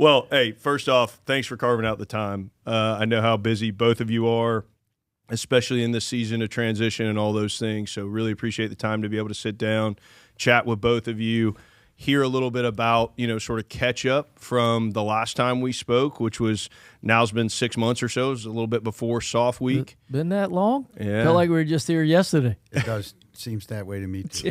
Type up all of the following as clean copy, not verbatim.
Well, hey, first off, thanks for carving out the time. I know how busy both of you are, especially in this season of transition and all those things. So really appreciate the time to be able to sit down, chat with both of you, hear a little bit about, sort of catch up from the last time we spoke, which was now's been 6 months or so. It was a little bit before Soft Week. Been that long? Yeah. Felt like we were just here yesterday. It does. Seems that way to me, too.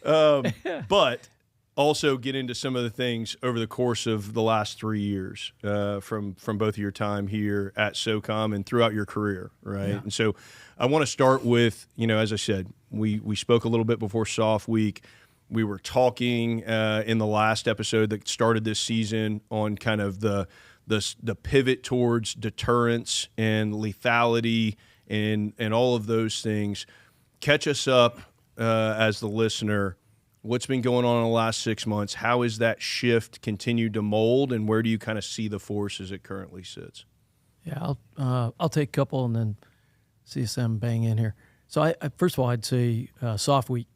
But also get into some of the things over the course of the last 3 years from both of your time here at SOCOM and throughout your career, right? Yeah. And so I want to start with, as I said, we spoke a little bit before Soft Week. We were talking in the last episode that started this season on kind of the pivot towards deterrence and lethality and all of those things. Catch us up as the listener. What's been going on in the last 6 months? How has that shift continued to mold, and where do you kind of see the force as it currently sits? Yeah, I'll take a couple and then CSM bang in here. So I first of all, I'd say Soft Week,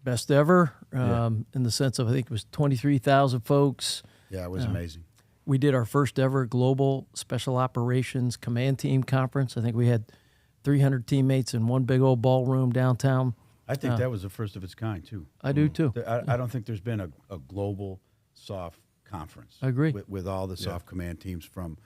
best ever in the sense of I think it was 23,000 folks. Yeah, it was amazing. We did our first ever global special operations command team conference. I think we had 300 teammates in one big old ballroom downtown. I think that was the first of its kind, too. I do, too. I don't think there's been a global SOF conference. I agree. With all the SOF command teams from,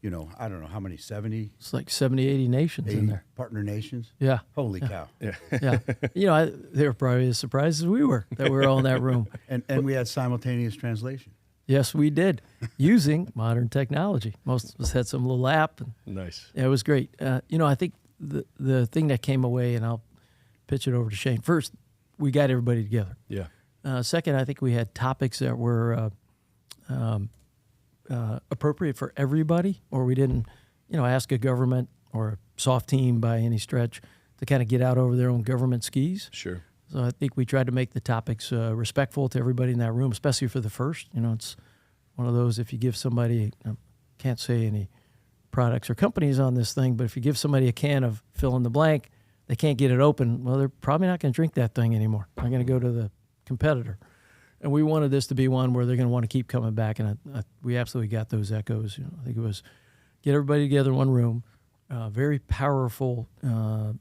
I don't know, how many, 70? It's like 70, 80 nations 80 in there. Partner nations? Yeah. Holy cow. Yeah. They were probably as surprised as we were that we were all in that room. And we had simultaneous translation. Yes, we did, using modern technology. Most of us had some little app. Nice. Yeah, it was great. I think the thing that came away, and I'll pitch it over to Shane. First, we got everybody together. Yeah. Second, I think we had topics that were appropriate for everybody, or we didn't, ask a government or a soft team by any stretch to kind of get out over their own government skis. Sure. So I think we tried to make the topics respectful to everybody in that room, especially for the first. It's one of those, if you give somebody, can't say any products or companies on this thing, but if you give somebody a can of fill in the blank, they can't get it open, well, they're probably not going to drink that thing anymore. They're going to go to the competitor. And we wanted this to be one where they're going to want to keep coming back, and we absolutely got those echoes. I think it was get everybody together in one room, very powerful,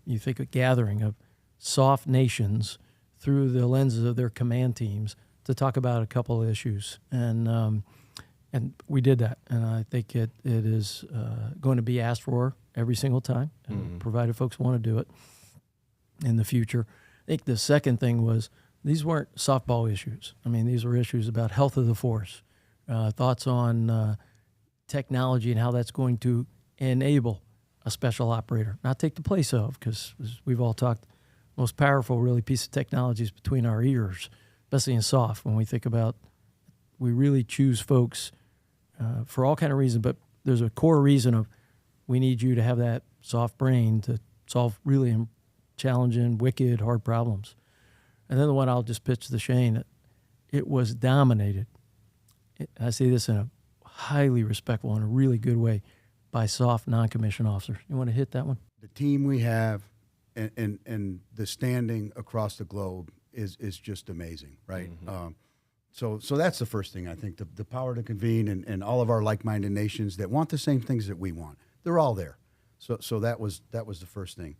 you think, a gathering of soft nations through the lenses of their command teams to talk about a couple of issues. And we did that, and I think it is going to be asked for every single time, provided folks want to do it in the future. I think the second thing was these weren't softball issues. I mean, these were issues about health of the force, thoughts on technology and how that's going to enable a special operator, not take the place of, because as we've all talked, most powerful really piece of technology is between our ears, especially in soft. When we think about, we really choose folks for all kind of reasons, but there's a core reason of we need you to have that soft brain to solve really challenging, wicked, hard problems. And then the one I'll just pitch to Shane, it was dominated. I say this in a highly respectful and a really good way by soft non-commissioned officers. You want to hit that one? The team we have and the standing across the globe is just amazing, right? Mm-hmm. So that's the first thing, I think, the power to convene and all of our like-minded nations that want the same things that we want. They're all there. So that was the first thing.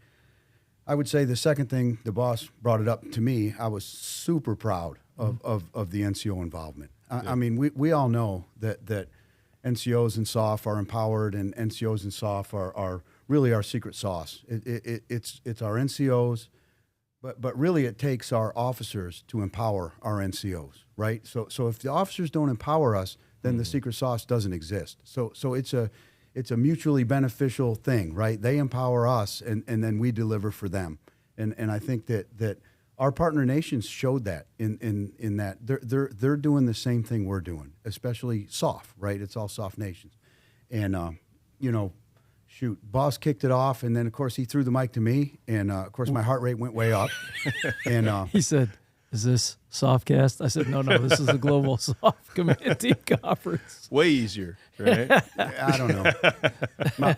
I would say the second thing, the boss brought it up to me, I was super proud of the NCO involvement. I mean, we all know that NCOs and SOF are empowered, and NCOs and SOF are really our secret sauce. It's our NCOs, but really it takes our officers to empower our NCOs, right? So if the officers don't empower us, then the secret sauce doesn't exist. So it's a mutually beneficial thing, right? They empower us, and then we deliver for them. And I think that our partner nations showed that in that they're doing the same thing we're doing, especially SOF, right? It's all SOF nations. And, boss kicked it off, and then, of course, he threw the mic to me, and, of course, my heart rate went way up. And he said, "Is this SOFcast?" I said, no, this is a global soft command team conference. Way easier, right? I don't know.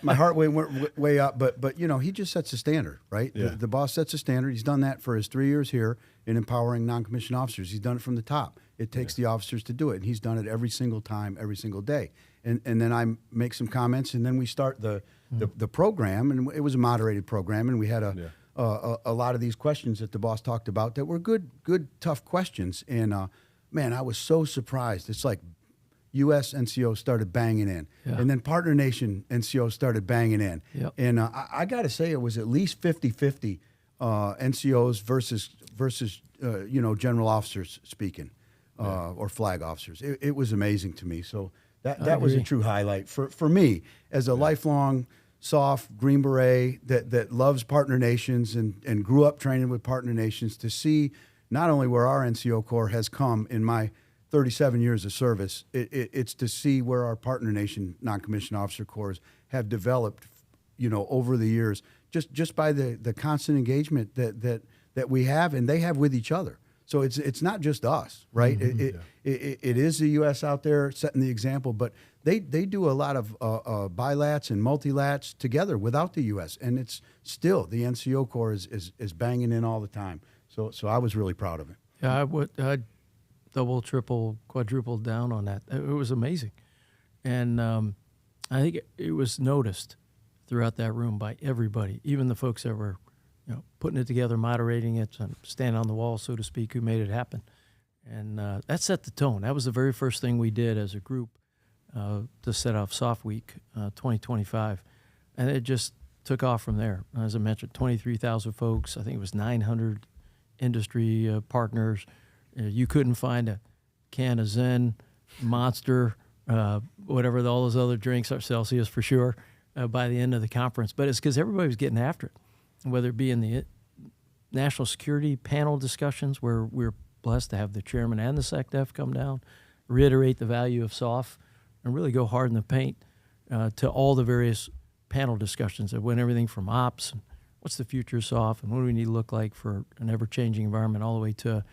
My heart rate went way up, but he just sets a standard, right? Yeah. The boss sets a standard. He's done that for his 3 years here in empowering non-commissioned officers. He's done it from the top. It takes the officers to do it, and he's done it every single time, every single day. And then I make some comments, and then we start the program, and it was a moderated program, and we had a lot of these questions that the boss talked about that were good, tough questions. And man, I was so surprised. It's like U.S. NCO started banging in, and then partner nation NCO started banging in. Yep. And I got to say, it was at least 50-50 NCOs versus general officers speaking or flag officers. It was amazing to me. So that was a true highlight for me as a lifelong SOF Green Beret that loves partner nations and grew up training with partner nations, to see not only where our NCO Corps has come in my 37 years of service, it's to see where our partner nation non-commissioned officer corps have developed, over the years, just by the constant engagement that we have and they have with each other. So it's not just us, right? It is the U.S. out there setting the example, but they do a lot of bilats and multilats together without the U.S. And it's still, the NCO Corps is banging in all the time. So I was really proud of it. Yeah, I double, triple, quadrupled down on that. It was amazing. And I think it was noticed throughout that room by everybody, even the folks that were putting it together, moderating it, and standing on the wall, so to speak, who made it happen. And that set the tone. That was the very first thing we did as a group to set off SOF Week 2025. And it just took off from there. As I mentioned, 23,000 folks. I think it was 900 industry partners. You couldn't find a can of Zen, Monster, whatever all those other drinks are, Celsius for sure, by the end of the conference. But it's because everybody was getting after it, whether it be in the national security panel discussions, where we're blessed to have the chairman and the SecDef come down, reiterate the value of SOF, and really go hard in the paint, to all the various panel discussions that went everything from ops, and what's the future of SOF, and what do we need to look like for an ever-changing environment, all the way to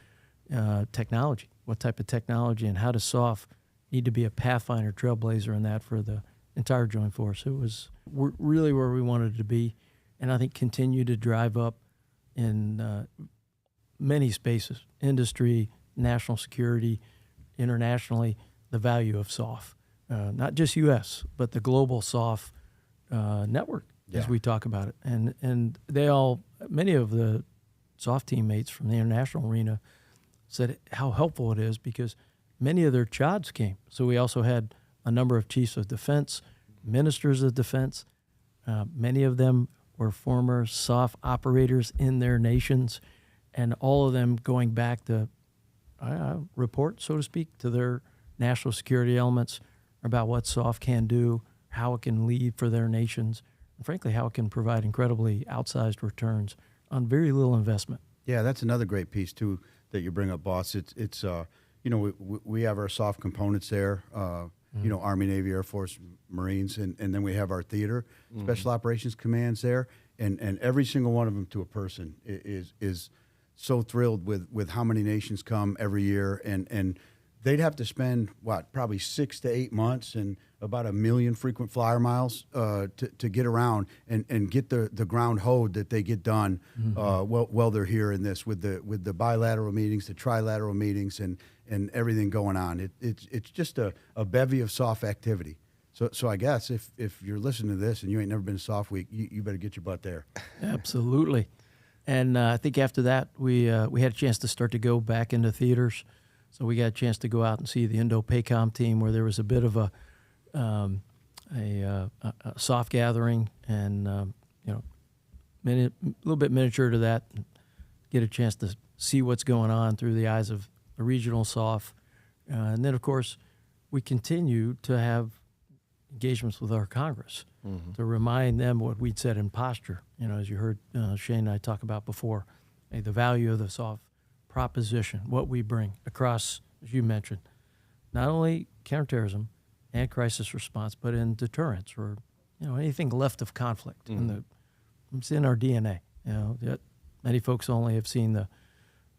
technology. What type of technology, and how does SOF need to be a pathfinder, trailblazer in that for the entire Joint Force? It was really where we wanted to be, and I think continue to drive up in many spaces, industry, national security, internationally, the value of SOF. Not just U.S., but the global SOF network, as we talk about it. And many of the SOF teammates from the international arena said how helpful it is, because many of their CHODs came. So we also had a number of chiefs of defense, ministers of defense. Many of them were former SOF operators in their nations, and all of them going back to report, so to speak, to their national security elements about what SOF can do, how it can lead for their nations, and frankly, how it can provide incredibly outsized returns on very little investment. Yeah, that's another great piece too that you bring up, boss. It's we have our SOF components there, Army, Navy, Air Force, Marines, and then we have our theater, Special Operations Commands there, and every single one of them, to a person, is so thrilled with how many nations come every year, and they'd have to spend probably 6 to 8 months and about 1 million frequent flyer miles to get around and get the ground hoed that they get done while they're here in this, with the bilateral meetings, the trilateral meetings, and everything going on. It's just a bevy of SOF activity. So I guess if you're listening to this and you ain't never been to SOF Week, you better get your butt there. Absolutely. And I think after that, we had a chance to start to go back into theaters. So we got a chance to go out and see the Indo-PACOM team, where there was a bit of a SOF gathering, and a little bit miniature to that, and get a chance to see what's going on through the eyes of the regional SOF. And then, of course, we continue to have engagements with our Congress to remind them what we'd said in posture. As you heard Shane and I talk about before, the value of the SOF proposition, what we bring across, as you mentioned, not only counterterrorism and crisis response, but in deterrence, or anything left of conflict. It's in our DNA. Many folks only have seen the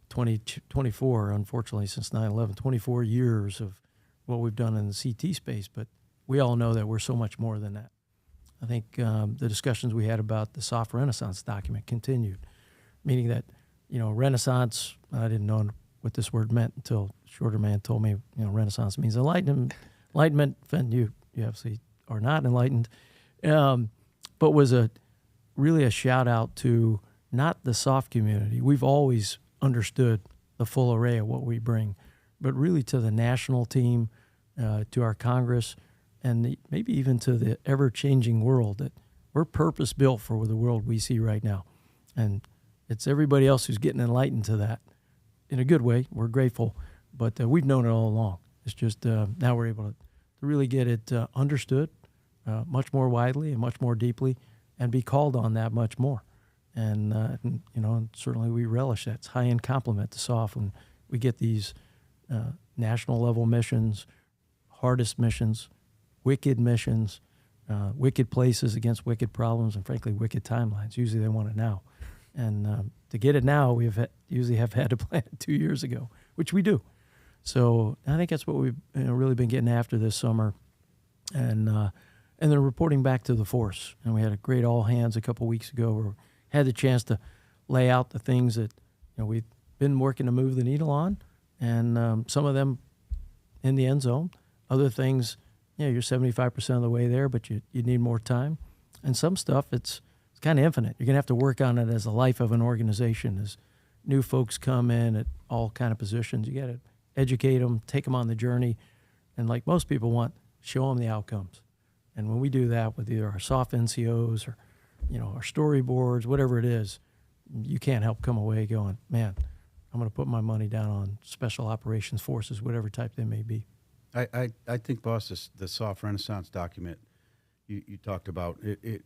24, unfortunately, since 9/11, 24 years of what we've done in the CT space, but we all know that we're so much more than that. I think the discussions we had about the SOF Renaissance document continued, meaning that Renaissance, I didn't know what this word meant until shorter man told me, Renaissance means enlightenment. And you obviously are not enlightened, but was really a shout out to not the SOF community. We've always understood the full array of what we bring, but really to the national team, to our Congress, and maybe even to the ever-changing world, that we're purpose-built for the world we see right now. And it's everybody else who's getting enlightened to that in a good way. We're grateful, but we've known it all along. It's just now we're able to really get it understood much more widely and much more deeply, and be called on that much more. And and certainly we relish that. It's high-end compliment to SOF when we get these national-level missions, hardest missions, wicked missions, wicked places against wicked problems, and frankly, wicked timelines. Usually they want it now. And to get it now, we usually have had to plan it 2 years ago, which we do. So I think that's what we've really been getting after this summer. And then reporting back to the force. And we had a great all-hands a couple weeks ago where we had the chance to lay out the things that we've been working to move the needle on, and some of them in the end zone. Other things, you're 75% of the way there, but you need more time. And some stuff, it's kind of infinite. You're going to have to work on it as the life of an organization. As new folks come in at all kind of positions, you got to educate them, take them on the journey, and like most people want, show them the outcomes. And when we do that with either our SOF NCOs or our storyboards, whatever it is, you can't help come away going, man, I'm going to put my money down on special operations forces, whatever type they may be. I think, boss, the SOF Renaissance document you talked about, it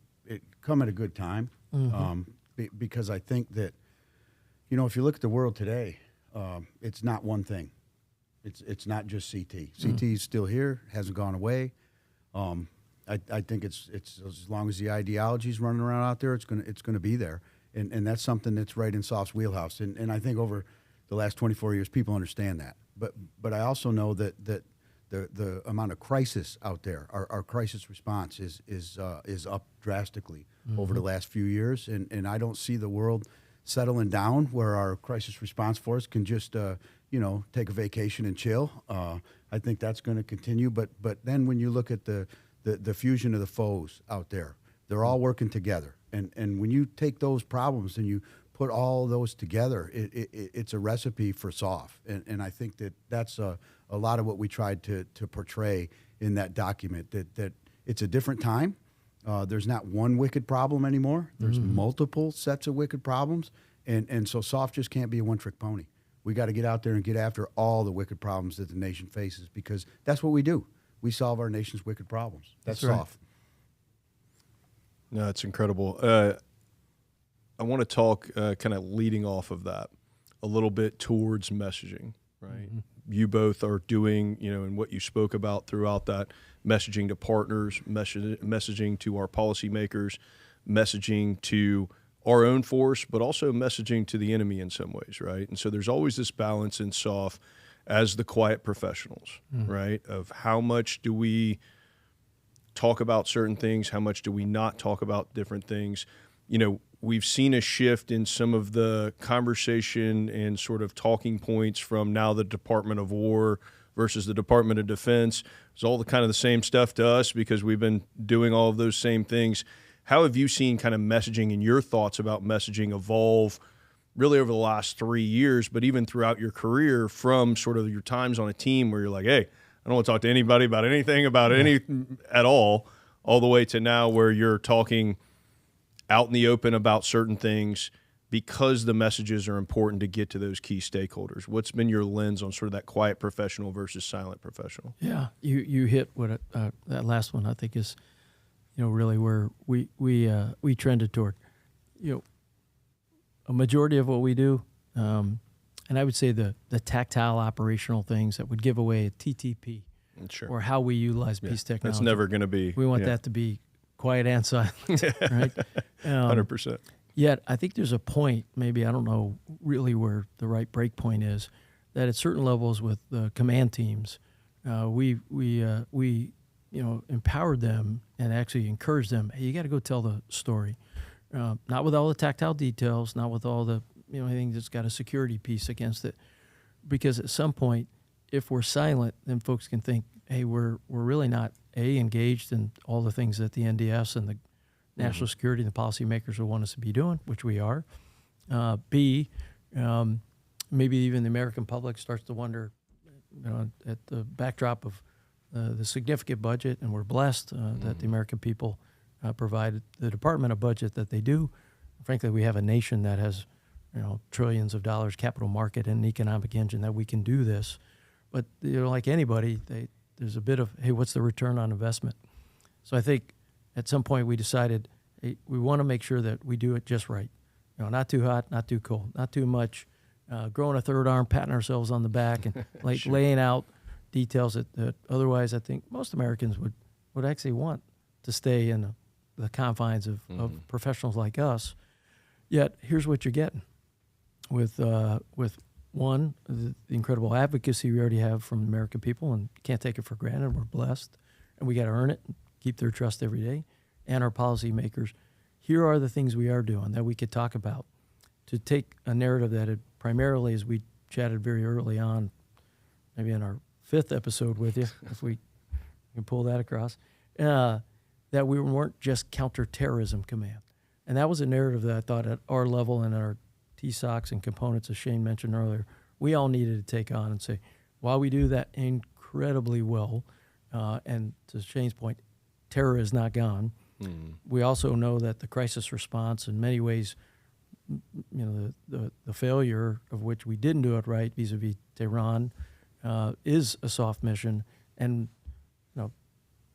come at a good time, because I think that, if you look at the world today, it's not one thing. It's not just CT. CT is still here, hasn't gone away. I think it's as long as the ideology is running around out there, it's gonna be there, and that's something that's right in SOF's wheelhouse. And I think over the last 24 years, people understand that. But I also know that the amount of crisis out there, our crisis response is up drastically over the last few years, and I don't see the world settling down where our crisis response force can just take a vacation and chill. I think that's going to continue. But then when you look at the fusion of the foes out there, they're all working together, and when you take those problems and you put all those together, it's a recipe for SOF, and I think that's a lot of what we tried to portray in that document, that it's a different time. There's not one wicked problem anymore. There's multiple sets of wicked problems, and so SOF just can't be a one-trick pony. We got to get out there and get after all the wicked problems that the nation faces, because that's what we do. We solve our nation's wicked problems. That's SOF. Right. No, it's incredible. I want to talk kind of leading off of that a little bit towards messaging, right? You both are doing, and what you spoke about throughout that, messaging to partners, messaging to our policymakers, messaging to our own force, but also messaging to the enemy in some ways, right? And so there's always this balance in SOF as the quiet professionals, right? Of how much do we talk about certain things, how much do we not talk about different things? We've seen a shift in some of the conversation and sort of talking points from now the Department of War versus the Department of Defense. It's all the kind of the same stuff to us because we've been doing all of those same things. How have you seen kind of messaging and your thoughts about messaging evolve really over the last 3 years, but even throughout your career, from sort of your times on a team where you're like, hey, I don't want to talk to anybody about anything at all the way to now where you're talking out in the open about certain things because the messages are important to get to those key stakeholders? What's been your lens on sort of that quiet professional versus silent professional? Yeah, you hit what that last one I think is, really where we trended toward. A majority of what we do, and I would say the tactile operational things that would give away a TTP, sure, or how we utilize peace technology. That's never going to be. We want that to be quiet and silent, right? 100%. Yet I think there's a point, maybe I don't know really where the right break point is, that at certain levels with the command teams, we empowered them and actually encouraged them. Hey, you got to go tell the story, not with all the tactile details, not with all the anything that's got a security piece against it, because at some point if we're silent, then folks can think, hey, we're really not engaged in all the things that the NDS and the national security and the policymakers will want us to be doing, which we are. B, maybe even the American public starts to wonder, at the backdrop of the significant budget, and we're blessed that the American people provide the department a budget that they do. Frankly, we have a nation that has, trillions of dollars capital market and an economic engine that we can do this. But like anybody, there's a bit of, hey, what's the return on investment? So I think at some point we decided, hey, we want to make sure that we do it just right. Not too hot, not too cold, not too much. Growing a third arm, patting ourselves on the back, and Sure. laying out details that otherwise I think most Americans would actually want to stay in the confines of professionals like us. Yet here's what you're getting with one, the incredible advocacy we already have from the American people, and can't take it for granted. We're blessed, and we got to earn it and keep their trust every day. And our policymakers, here are the things we are doing that we could talk about to take a narrative that had primarily, as we chatted very early on, maybe in our 5th episode with you, if we can pull that across, that we weren't just counterterrorism command. And that was a narrative that I thought at our level and our TSOCs and components, as Shane mentioned earlier, we all needed to take on and say, while we do that incredibly well, and to Shane's point, terror is not gone, we also know that the crisis response in many ways, the failure of which we didn't do it right vis-a-vis Tehran is a soft mission. And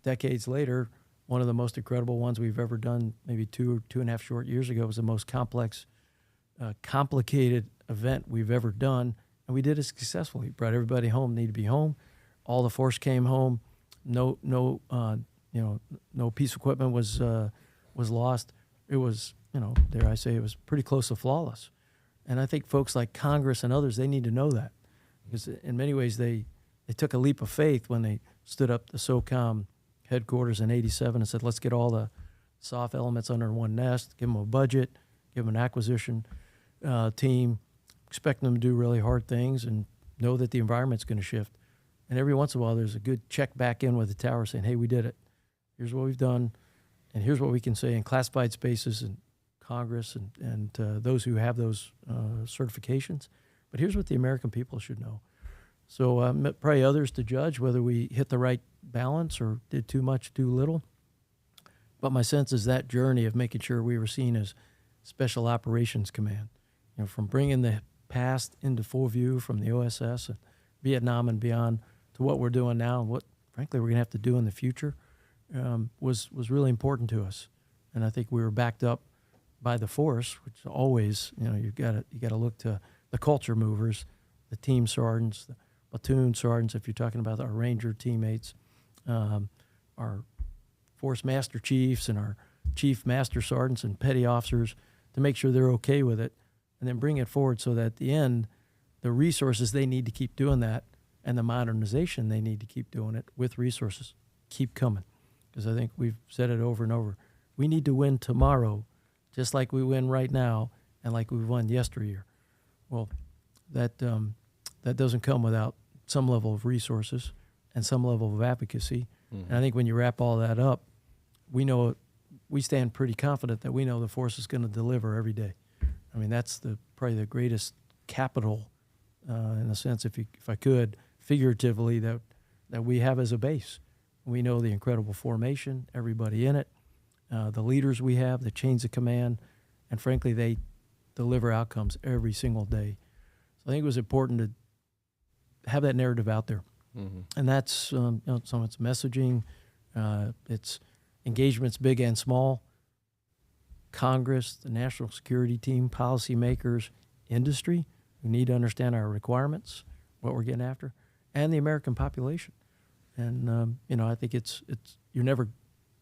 decades later, one of the most incredible ones we've ever done, maybe 2.5 short years ago, was the most complex, complicated event we've ever done, and we did it successfully. Brought everybody home, needed to be home. All the force came home. No piece of equipment was lost. It was, dare I say, it was pretty close to flawless. And I think folks like Congress and others, they need to know that, because in many ways they took a leap of faith when they stood up the SOCOM headquarters in '87 and said, let's get all the soft elements under one nest, give them a budget, give them an acquisition team, expect them to do really hard things, and know that the environment's going to shift. And every once in a while, there's a good check back in with the tower saying, hey, we did it. Here's what we've done, and here's what we can say in classified spaces in Congress and those who have those certifications. But here's what the American people should know. So probably others to judge whether we hit the right balance or did too much, too little. But my sense is that journey of making sure we were seen as Special Operations Command, from bringing the past into full view from the OSS and Vietnam and beyond to what we're doing now and what, frankly, we're going to have to do in the future, was really important to us. And I think we were backed up by the force, which always, you've got to look to the culture movers, the team sergeants, the platoon sergeants, if you're talking about our Ranger teammates, our force master chiefs and our chief master sergeants and petty officers, to make sure they're okay with it, and then bring it forward so that at the end, the resources they need to keep doing that and the modernization they need to keep doing it with resources keep coming. Because I think we've said it over and over. We need to win tomorrow just like we win right now and like we won yesteryear. Well, that doesn't come without some level of resources and some level of advocacy. And I think when you wrap all that up, we stand pretty confident that we know the force is going to deliver every day. I mean, that's probably the greatest capital, in a sense, if I could, figuratively, that we have as a base. We know the incredible formation, everybody in it, the leaders we have, the chains of command, and frankly, they deliver outcomes every single day. So I think it was important to have that narrative out there. And that's some of its messaging, its engagements big and small, Congress, the national security team, policymakers, industry, who need to understand our requirements, what we're getting after, and the American population. And, I think it's you're never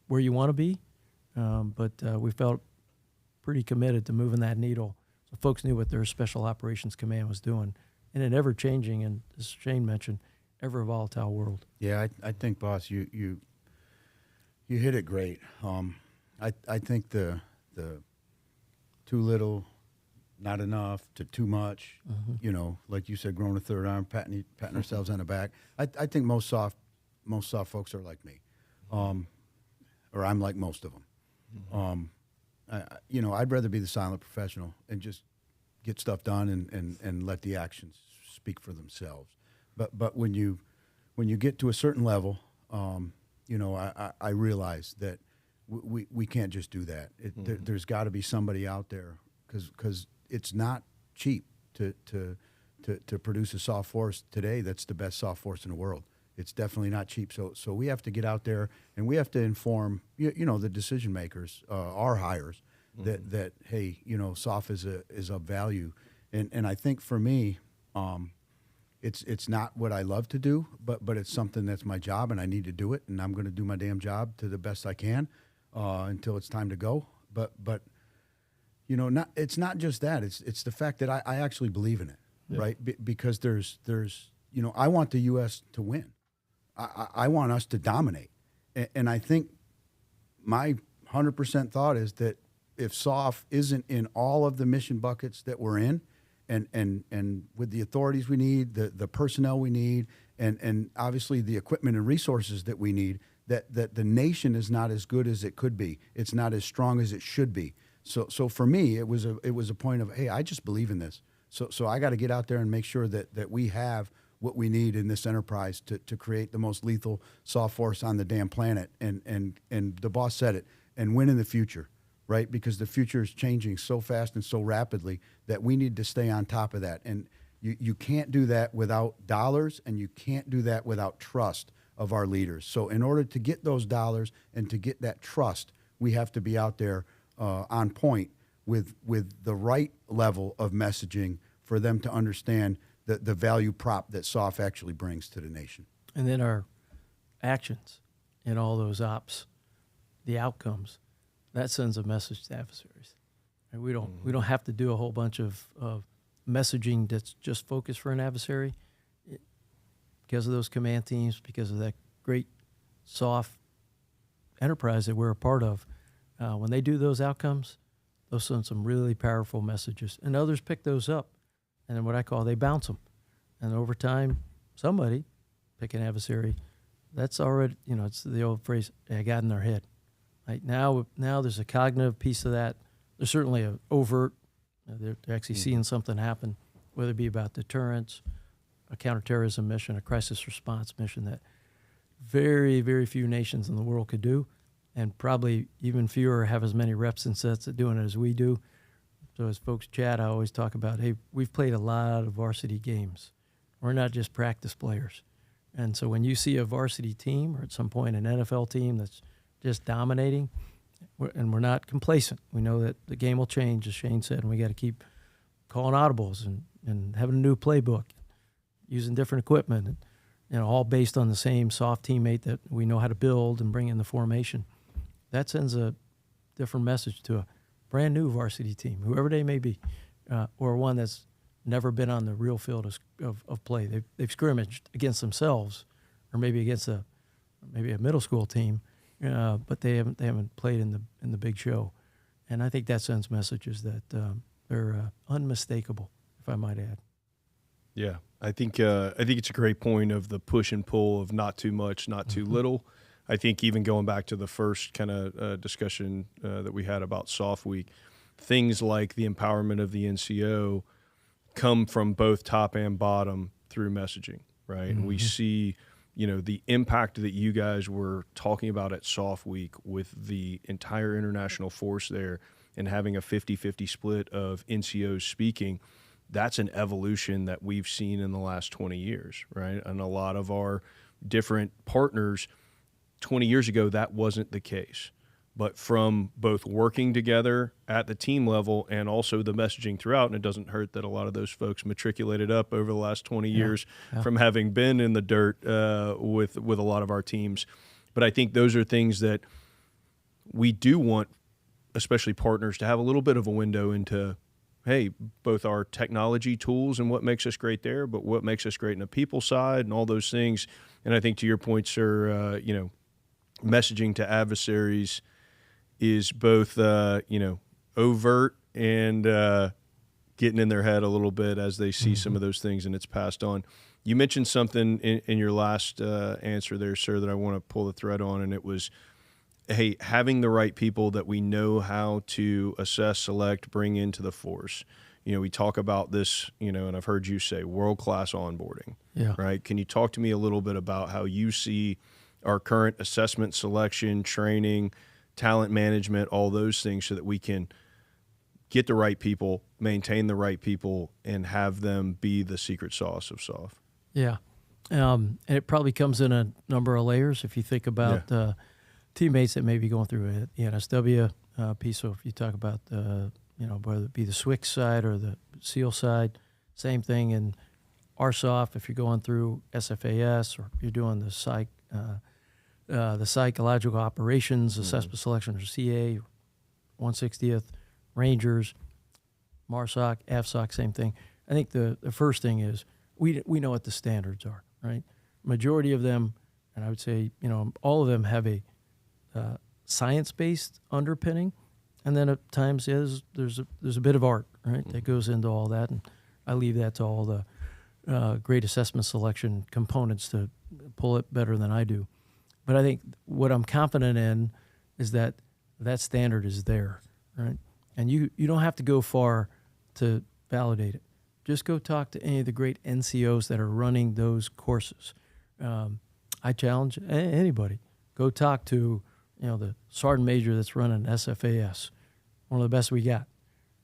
where you want to be, but we felt pretty committed to moving that needle so folks knew what their Special Operations Command was doing in an ever-changing, and as Shane mentioned, ever-volatile world. Yeah, I think, boss, you hit it great. I think the too little, not enough to too much. You know, like you said, growing a third arm, patting ourselves on the back. I think most soft folks are like me, or I'm like most of them. You know, I'd rather be the silent professional and just get stuff done and let the actions speak for themselves. But when you get to a certain level, you know, I realize that we can't just do that. There's got to be somebody out there because it's not cheap to produce a soft force today that's the best soft force in the world. It's definitely not cheap. So we have to get out there and we have to inform you know, the decision makers, our hires, that hey, you know, SOF is of value. And I think for me, it's not what I love to do, but it's something that's my job and I need to do it, and I'm going to do my damn job to the best I can until it's time to go. But you know, it's not just that. It's the fact that I actually believe in it, right? Because there's you know, I want the U.S. to win. I want us to dominate, and I think my 100% thought is that if SOF isn't in all of the mission buckets that we're in, and with the authorities we need, the personnel we need, and obviously the equipment and resources that we need, that the nation is not as good as it could be. It's not as strong as it should be. So for me, it was a point of, hey, I just believe in this. So I got to get out there and make sure that we have what we need in this enterprise to create the most lethal soft force on the damn planet. And the boss said it, and win in the future, right? Because the future is changing so fast and so rapidly that we need to stay on top of that. And you can't do that without dollars, and you can't do that without trust of our leaders. So in order to get those dollars and to get that trust, we have to be out there on point with the right level of messaging for them to understand the value prop that SOF actually brings to the nation. And then our actions in all those ops, the outcomes, that sends a message to adversaries. And we don't have to do a whole bunch of messaging that's just focused for an adversary. Because of those command teams, because of that great SOF enterprise that we're a part of, when they do those outcomes, those send some really powerful messages. And others pick those up. And then what I call, they bounce them. And over time, somebody, pick an adversary, that's already, you know, it's the old phrase, I got in their head. Like now there's a cognitive piece of that. There's certainly an overt, they're actually seeing something happen, whether it be about deterrence, a counterterrorism mission, a crisis response mission that very, very few nations in the world could do, and probably even fewer have as many reps and sets at doing it as we do. So as folks chat, I always talk about, hey, we've played a lot of varsity games. We're not just practice players. And so when you see a varsity team or at some point an NFL team that's just dominating, and we're not complacent. We know that the game will change, as Shane said, and we got to keep calling audibles and having a new playbook, using different equipment, and, you know, all based on the same SOF teammate that we know how to build and bring in the formation. That sends a different message to a brand new varsity team, whoever they may be, or one that's never been on the real field of play. They've scrimmaged against themselves, or maybe against a middle school team, but they haven't played in the big show. And I think that sends messages that they're unmistakable, if I might add. Yeah, I think it's a great point of the push and pull of not too much, not too little. I think even going back to the first kind of discussion that we had about SOF Week, things like the empowerment of the NCO come from both top and bottom through messaging, right? And we see, you know, the impact that you guys were talking about at SOF Week with the entire international force there and having a 50-50 split of NCOs speaking. That's an evolution that we've seen in the last 20 years, right? And a lot of our different partners, 20 years ago, that wasn't the case. But from both working together at the team level and also the messaging throughout, and it doesn't hurt that a lot of those folks matriculated up over the last 20 years from having been in the dirt with a lot of our teams. But I think those are things that we do want, especially partners, to have a little bit of a window into, hey, both our technology tools and what makes us great there, but what makes us great in the people side and all those things. And I think to your point, sir, you know, messaging to adversaries is both, you know, overt and getting in their head a little bit as they see some of those things and it's passed on. You mentioned something in your last answer there, sir, that I want to pull the thread on, and it was, hey, having the right people that we know how to assess, select, bring into the force. We talk about this, and I've heard you say world-class onboarding, right? Can you talk to me a little bit about how you see our current assessment, selection, training, talent management, all those things, so that we can get the right people, maintain the right people, and have them be the secret sauce of SOF? Yeah. And it probably comes in a number of layers. If you think about teammates that may be going through the NSW piece, so if you talk about, whether it be the SWIC side or the SEAL side, same thing in RSOF. If you're going through SFAS or you're doing the psychological operations, assessment selection, or CA, 160th, Rangers, MARSOC, AFSOC, same thing. I think the first thing is we know what the standards are, right? Majority of them, and I would say, all of them have a science-based underpinning, and then at times there's a bit of art, right, that goes into all that, and I leave that to all the great assessment selection components to pull it better than I do. But I think what I'm confident in is that standard is there, right? And you don't have to go far to validate it. Just go talk to any of the great NCOs that are running those courses. I challenge anybody. Go talk to the sergeant major that's running SFAS, one of the best we got.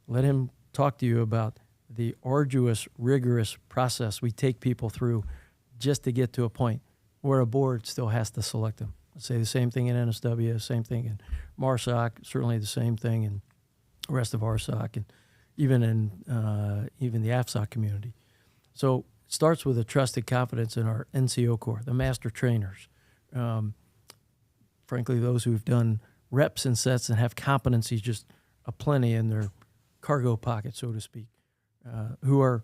Let him talk to you about the arduous, rigorous process we take people through just to get to a point where a board still has to select them. Let's say the same thing in NSW, same thing in MARSOC, certainly the same thing in the rest of RSOC, and even in the AFSOC community. So it starts with a trusted confidence in our NCO Corps, the master trainers. Frankly, those who've done reps and sets and have competencies just aplenty in their cargo pocket, so to speak, who are,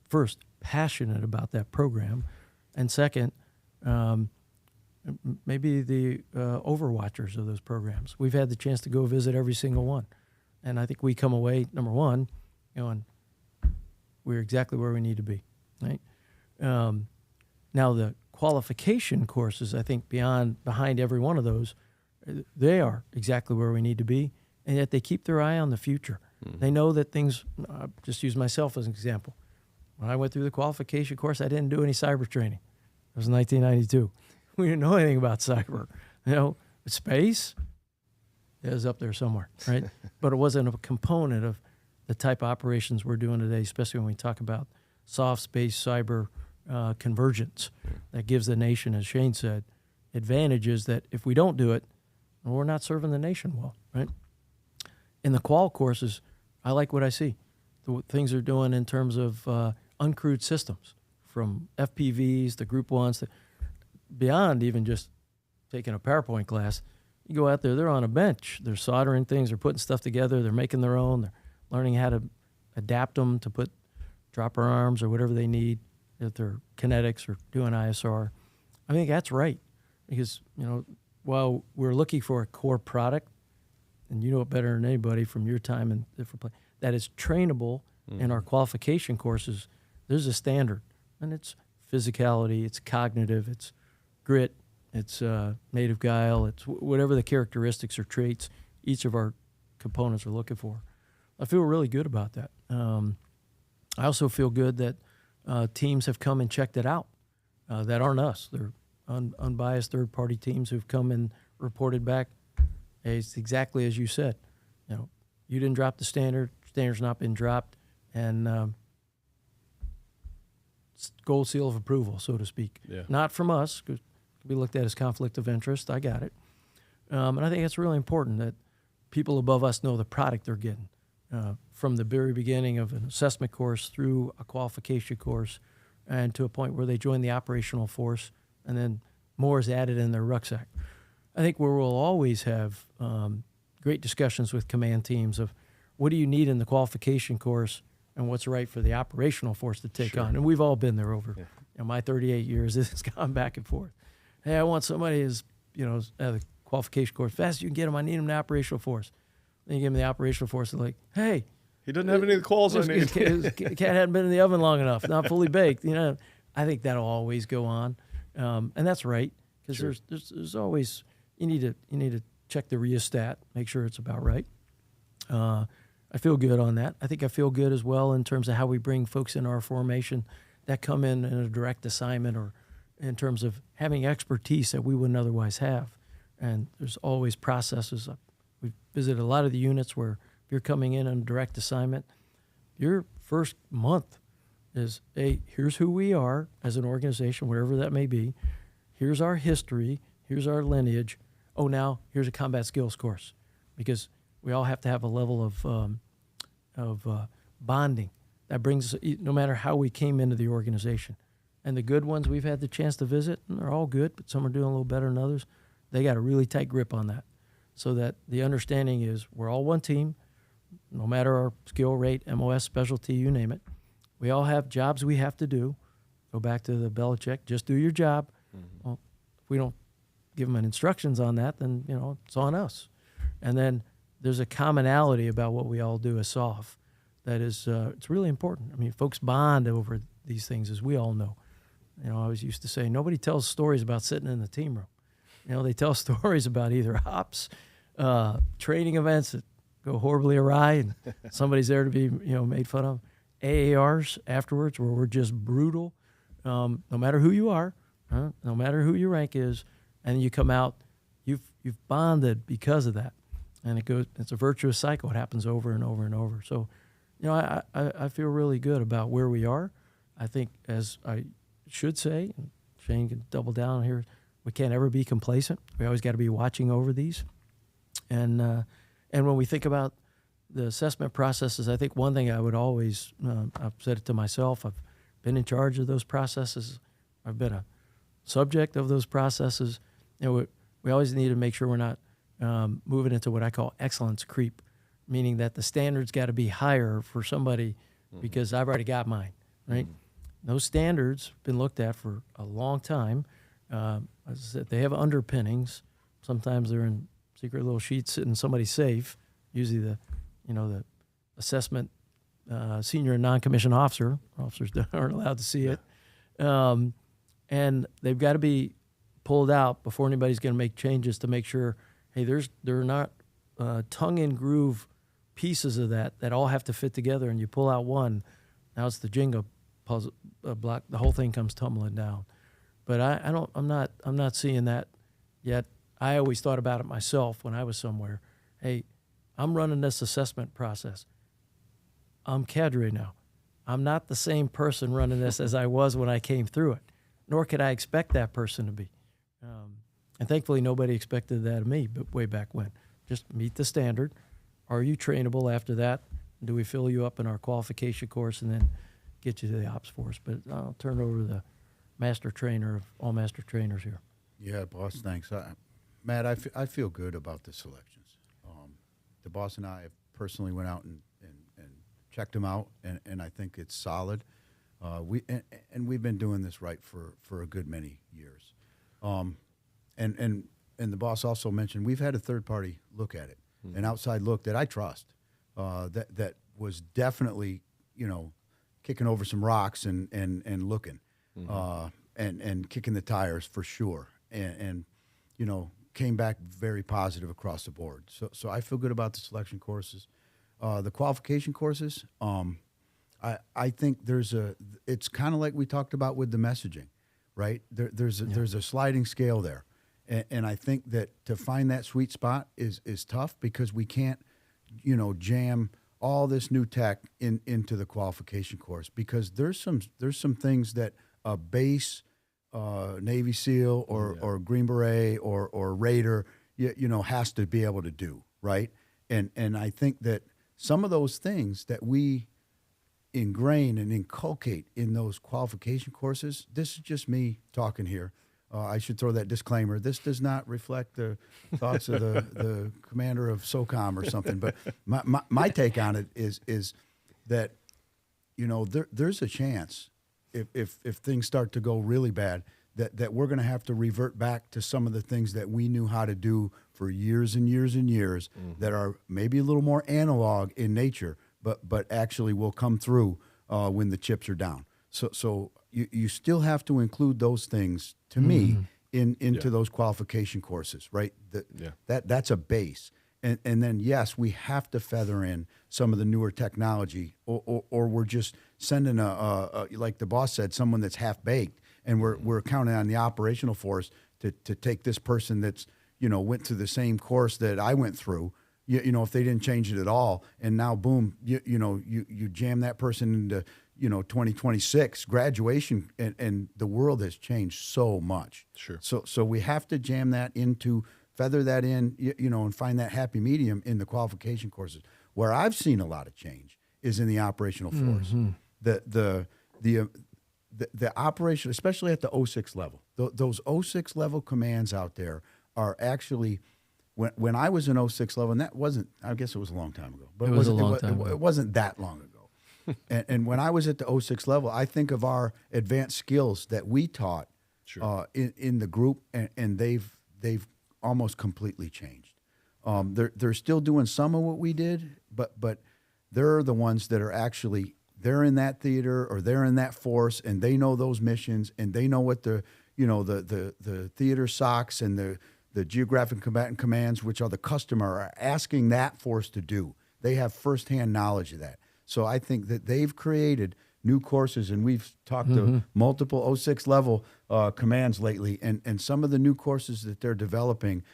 first, passionate about that program, and second, maybe the overwatchers of those programs. We've had the chance to go visit every single one. And I think we come away, number one, and we're exactly where we need to be, right? Now, the qualification courses, I think behind every one of those, they are exactly where we need to be, and yet they keep their eye on the future. They know that things, just use myself as an example. When I went through the qualification course, I didn't do any cyber training. It was 1992. We didn't know anything about cyber. Space, it was up there somewhere, right? But it wasn't a component of the type of operations we're doing today, especially when we talk about soft space cyber convergence that gives the nation, as Shane said, advantages that if we don't do it, we're not serving the nation well, right? In the qual courses, I like what I see. The things they're doing in terms of uncrewed systems, from FPVs to Group 1s, to beyond even just taking a PowerPoint class. You go out there, they're on a bench. They're soldering things. They're putting stuff together. They're making their own. They're learning how to adapt them to put dropper arms or whatever they need, if they're kinetics or doing ISR. I think that's right, because, while we're looking for a core product, and you know it better than anybody from your time in different places, that is trainable in our qualification courses, there's a standard. And it's physicality, it's cognitive, it's grit, it's native guile, it's whatever the characteristics or traits each of our components are looking for. I feel really good about that. I also feel good that teams have come and checked it out that aren't us. They're unbiased third-party teams who've come and reported back. Hey, it's exactly as you said. You didn't drop the standard's not been dropped, and gold seal of approval, so to speak. Yeah. Not from us, because we looked at as conflict of interest. I got it. And I think it's really important that people above us know the product they're getting, from the very beginning of an assessment course through a qualification course and to a point where they join the operational force, and then more is added in their rucksack. I think where we'll always have great discussions with command teams of what do you need in the qualification course and what's right for the operational force to take on. And we've all been there over my 38 years. It's gone back and forth. Hey, I want somebody who's, at the qualification course, fast as you can get them, I need them in the operational force. Then you give them the operational force, they're like, hey, He doesn't have any of the quals I need. His cat hadn't been in the oven long enough, not fully baked. I think that'll always go on, and that's right, because Sure. there's always you need to check the rheostat, make sure it's about right. I feel good on that. I think I feel good as well in terms of how we bring folks in our formation that come in a direct assignment or in terms of having expertise that we wouldn't otherwise have. And there's always processes. We've visited a lot of the units where if you're coming in on a direct assignment, your first month is, hey, here's who we are as an organization, wherever that may be. Here's our history. Here's our lineage. Oh, now here's a combat skills course, because we all have to have a level of bonding that brings, no matter how we came into the organization. And the good ones we've had the chance to visit, and they're all good, but some are doing a little better than others. They got a really tight grip on that, so that the understanding is we're all one team, no matter our skill rate, MOS, specialty, you name it. We all have jobs we have to do. Go back to the Belichick, just do your job. Mm-hmm. Well, if we don't give them instructions on that, then it's on us. And then there's a commonality about what we all do as SOF that is it's really important. I mean, folks bond over these things, as we all know. I always used to say, nobody tells stories about sitting in the team room. They tell stories about either ops, training events that go horribly awry and somebody's there to be made fun of, AARs afterwards where we're just brutal, no matter who you are, no matter who your rank is, and you come out, you've bonded because of that. And it's a virtuous cycle. It happens over and over and over. So, I feel really good about where we are. I think, as I should say, and Shane can double down here, we can't ever be complacent. We always got to be watching over these. And when we think about the assessment processes, I think one thing I would always, I've said it to myself, I've been in charge of those processes. I've been a subject of those processes. We always need to make sure we're not moving into what I call excellence creep, meaning that the standards got to be higher for somebody because I've already got mine, right? Those standards have been looked at for a long time. As I said, they have underpinnings. Sometimes they're in secret little sheets sitting in somebody's safe. Usually the assessment senior and non-commissioned officers aren't allowed to see it. And they've got to be pulled out before anybody's going to make changes to make sure, hey, there are not tongue-in-groove pieces of that all have to fit together, and you pull out one, now it's the Jenga puzzle block. The whole thing comes tumbling down. But I'm not seeing that yet. I always thought about it myself when I was somewhere. Hey, I'm running this assessment process. I'm cadre now. I'm not the same person running this as I was when I came through it, nor could I expect that person to be. And thankfully, nobody expected that of me, but way back when. Just meet the standard. Are you trainable after that? Do we fill you up in our qualification course and then get you to the ops force? But I'll turn it over to the master trainer of all master trainers here. Yeah, boss, thanks. Matt, I feel good about the selections. The boss and I have personally went out and checked them out, and I think it's solid. We've been doing this right for a good many years. And the boss also mentioned we've had a third party look at it, an outside look that I trust, that was definitely kicking over some rocks and looking, and kicking the tires for sure, and came back very positive across the board. So I feel good about the selection courses, the qualification courses. I think it's kind of like we talked about with the messaging, right? There's a sliding scale there. And I think that to find that sweet spot is tough because we can't, jam all this new tech into the qualification course, because there's some things that a base Navy SEAL or Green Beret or Raider, has to be able to do, right? And I think that some of those things that we ingrain and inculcate in those qualification courses, this is just me talking here. I should throw that disclaimer. This does not reflect the thoughts of the commander of SOCOM or something. But my take on it is that, there's a chance if things start to go really bad that we're going to have to revert back to some of the things that we knew how to do for years and years and years that are maybe a little more analog in nature, but actually will come through when the chips are down. So you still have to include those things, to me, into those qualification courses, right? That's a base. And then, yes, we have to feather in some of the newer technology, or we're just sending like the boss said, someone that's half-baked, and we're counting on the operational force to take this person that's, went through the same course that I went through, if they didn't change it at all, and now, boom, you jam that person into, 2026 graduation, and the world has changed so much. Sure. So we have to jam that into, feather that in, and find that happy medium in the qualification courses. Where I've seen a lot of change is in the operational force. The operation, especially at the 06 level, those 06 level commands out there are actually, when I was in 06 level, and that wasn't, I guess it was a long time ago, but it wasn't that long ago. and when I was at the 06 level, I think of our advanced skills that we taught in the group, and they've almost completely changed. They're still doing some of what we did, but they're the ones that are actually, they're in that theater or they're in that force, and they know those missions, and they know what the theater SOCs and the geographic combatant commands, which are the customer, are asking that force to do. They have firsthand knowledge of that. So I think that they've created new courses, and we've talked to multiple 06 level commands lately, and some of the new courses that they're developing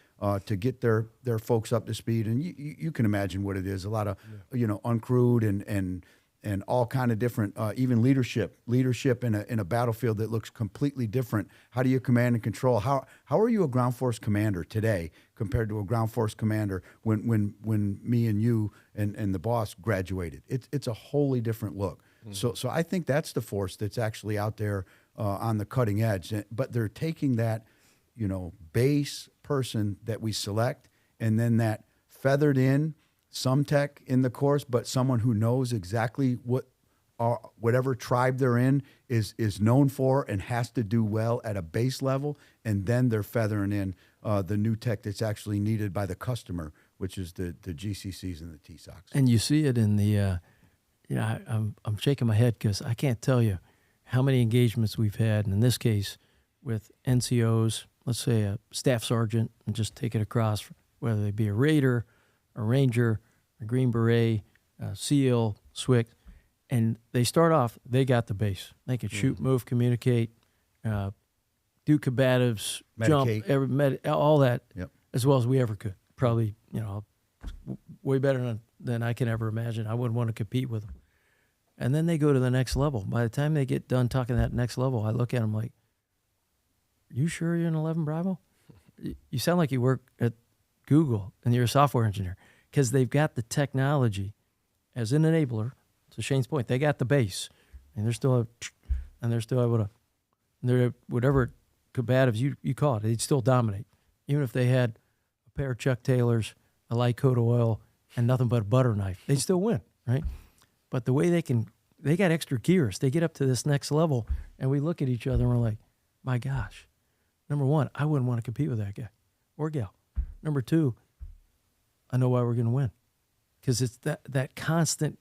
to get their folks up to speed. And you can imagine what it is, a lot of uncrewed and all kind of different, even leadership in a battlefield that looks completely different. How do you command and control? How are you a ground force commander today compared to a ground force commander when me and you and the boss graduated? It's a wholly different look. So I think that's the force that's actually out there on the cutting edge. But they're taking that, base person that we select, and then that feathered in some tech in the course, but someone who knows exactly whatever tribe they're in is known for and has to do well at a base level, and then they're feathering in the new tech that's actually needed by the customer, which is the GCCs and the TSOCs. And you see it in the, I'm shaking my head because I can't tell you how many engagements we've had, and in this case with NCOs, let's say a staff sergeant, and just take it across, whether they be a Raider, a Ranger, a Green Beret, a SEAL, SWIC, and they start off, they got the base. They could shoot, move, communicate, do combatives, medicate. jump, all that, Yep. as well as we ever could. Probably, way better than I can ever imagine. I wouldn't want to compete with them. And then they go to the next level. By the time they get done talking that next level, I look at them like, you sure you're an 11 Bravo? You sound like you work at Google and you're a software engineer, because they've got the technology as an enabler. To Shane's point, they got the base, and they're still able to, they're whatever combatives you call it, they'd still dominate. Even if they had a pair of Chuck Taylors, a light coat of oil, and nothing but a butter knife, they'd still win, right? But the way they got extra gears. They get up to this next level, and we look at each other and we're like, my gosh, number one, I wouldn't want to compete with that guy or gal. Number two, I know why we're going to win, because it's that constant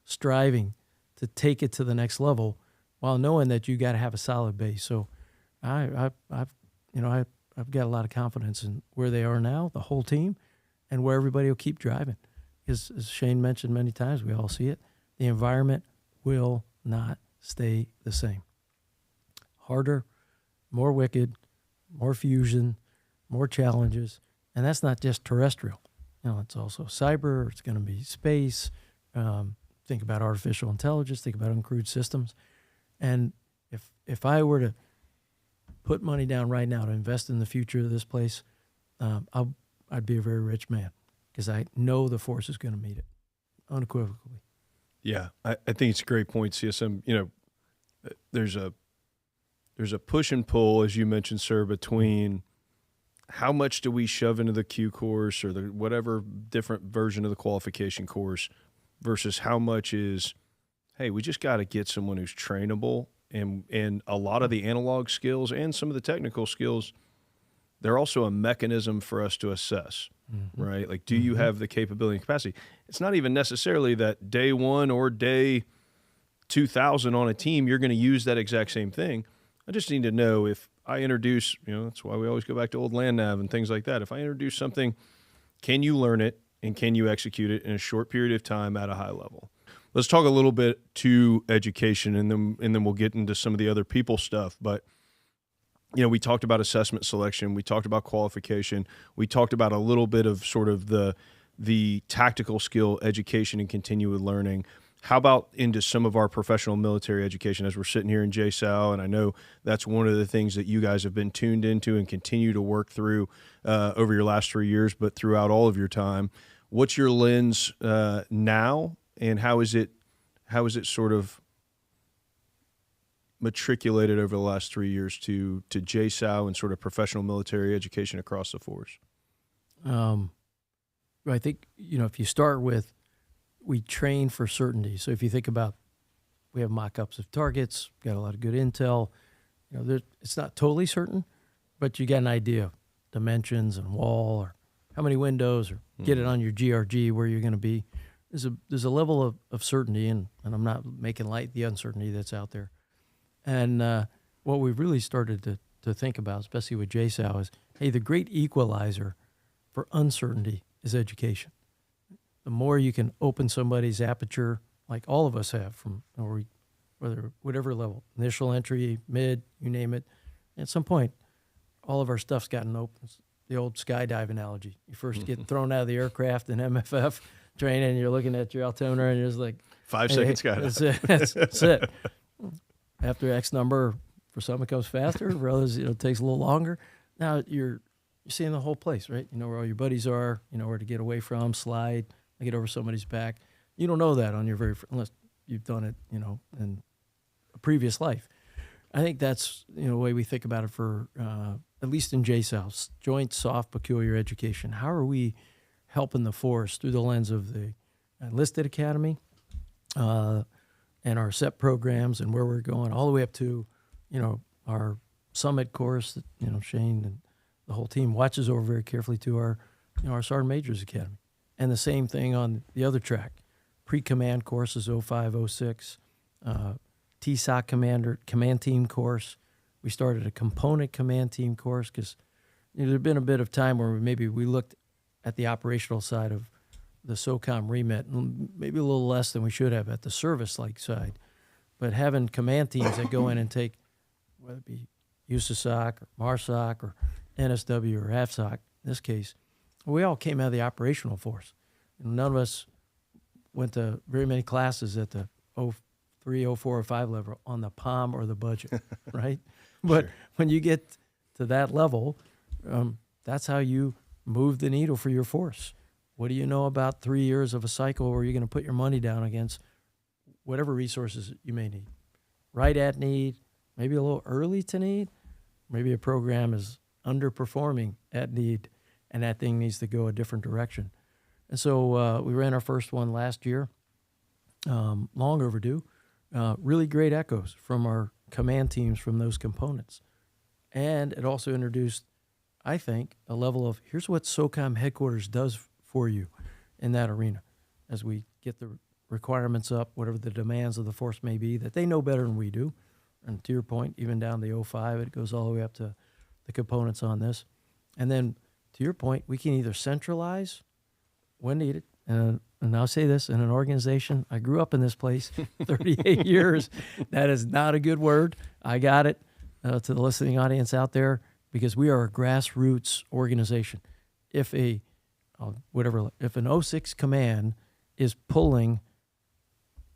striving to take it to the next level, while knowing that you got to have a solid base. So, I've got a lot of confidence in where they are now, the whole team, and where everybody will keep driving. As Shane mentioned many times, we all see it. The environment will not stay the same. Harder, more wicked, more fusion, more challenges. And that's not just terrestrial. It's also cyber. It's going to be space. Think about artificial intelligence. Think about uncrewed systems. And if I were to put money down right now to invest in the future of this place, I'd be a very rich man, because I know the force is going to meet it unequivocally. Yeah, I think it's a great point, CSM. There's a push and pull, as you mentioned, sir, between how much do we shove into the Q course or the whatever different version of the qualification course versus how much is, hey, we just got to get someone who's trainable, and a lot of the analog skills and some of the technical skills, they're also a mechanism for us to assess, right? Like, do you have the capability and capacity? It's not even necessarily that day 1 or day 2,000 on a team, you're going to use that exact same thing. I just need to know if I introduce, that's why we always go back to old land nav and things like that. If I introduce something, can you learn it and can you execute it in a short period of time at a high level? Let's talk a little bit to education, and then we'll get into some of the other people stuff. But we talked about assessment selection, we talked about qualification, we talked about a little bit of sort of the tactical skill education and continued learning. How about into some of our professional military education as we're sitting here in JSOW? And I know that's one of the things that you guys have been tuned into and continue to work through over your last 3 years, but throughout all of your time. What's your lens now, and how is it sort of matriculated over the last 3 years to JSOW and sort of professional military education across the force? I think, if you start with, we train for certainty. So if you think about, we have mock-ups of targets, got a lot of good intel. It's not totally certain, but you got an idea of dimensions and wall, or how many windows, or get it on your GRG where you're going to be. There's a level of certainty, and I'm not making light the uncertainty that's out there. And what we've really started to think about, especially with JSOW, is, hey, the great equalizer for uncertainty is education. The more you can open somebody's aperture, like all of us have, from whatever level, initial entry, mid, you name it, at some point, all of our stuff's gotten open. It's the old skydive analogy. You first get thrown out of the aircraft in MFF training, and you're looking at your altimeter, and you're just like, 5 seconds skydive. That's it. After X number, for some it comes faster, for others it takes a little longer. Now you're seeing the whole place, right? You know where all your buddies are, you know where to get away from, slide, get over somebody's back. You don't know that on your unless you've done it, in a previous life. I think that's, the way we think about it for, at least in JSOW, Joint Soft Peculiar Education. How are we helping the force through the lens of the Enlisted Academy and our SEP programs and where we're going, all the way up to, our summit course that, Shane and the whole team watches over very carefully, to our, our Sergeant Major's Academy. And the same thing on the other track, pre-command courses, 05, 06, TSOC command team course. We started a component command team course because there'd been a bit of time where maybe we looked at the operational side of the SOCOM remit, maybe a little less than we should have at the service-like side. But having command teams that go in and take, whether it be USSOC or MARSOC or NSW or AFSOC, in this case, we all came out of the operational force. None of us went to very many classes at the 03, 04, or 05 level on the POM or the budget, right? But when you get to that level, that's how you move the needle for your force. What do you know about 3 years of a cycle where you're going to put your money down against whatever resources you may need? Right at need, maybe a little early to need, maybe a program is underperforming at need, and that thing needs to go a different direction. And so we ran our first one last year, long overdue. Really great echoes from our command teams from those components. And it also introduced, I think, a level of, here's what SOCOM headquarters does for you in that arena. As we get the requirements up, whatever the demands of the force may be, that they know better than we do. And to your point, even down to 05, it goes all the way up to the components on this. And then, to your point, we can either centralize when needed, and I'll say this, in an organization, I grew up in this place 38 years. That is not a good word. I got it to the listening audience out there, because we are a grassroots organization. If an 06 command is pulling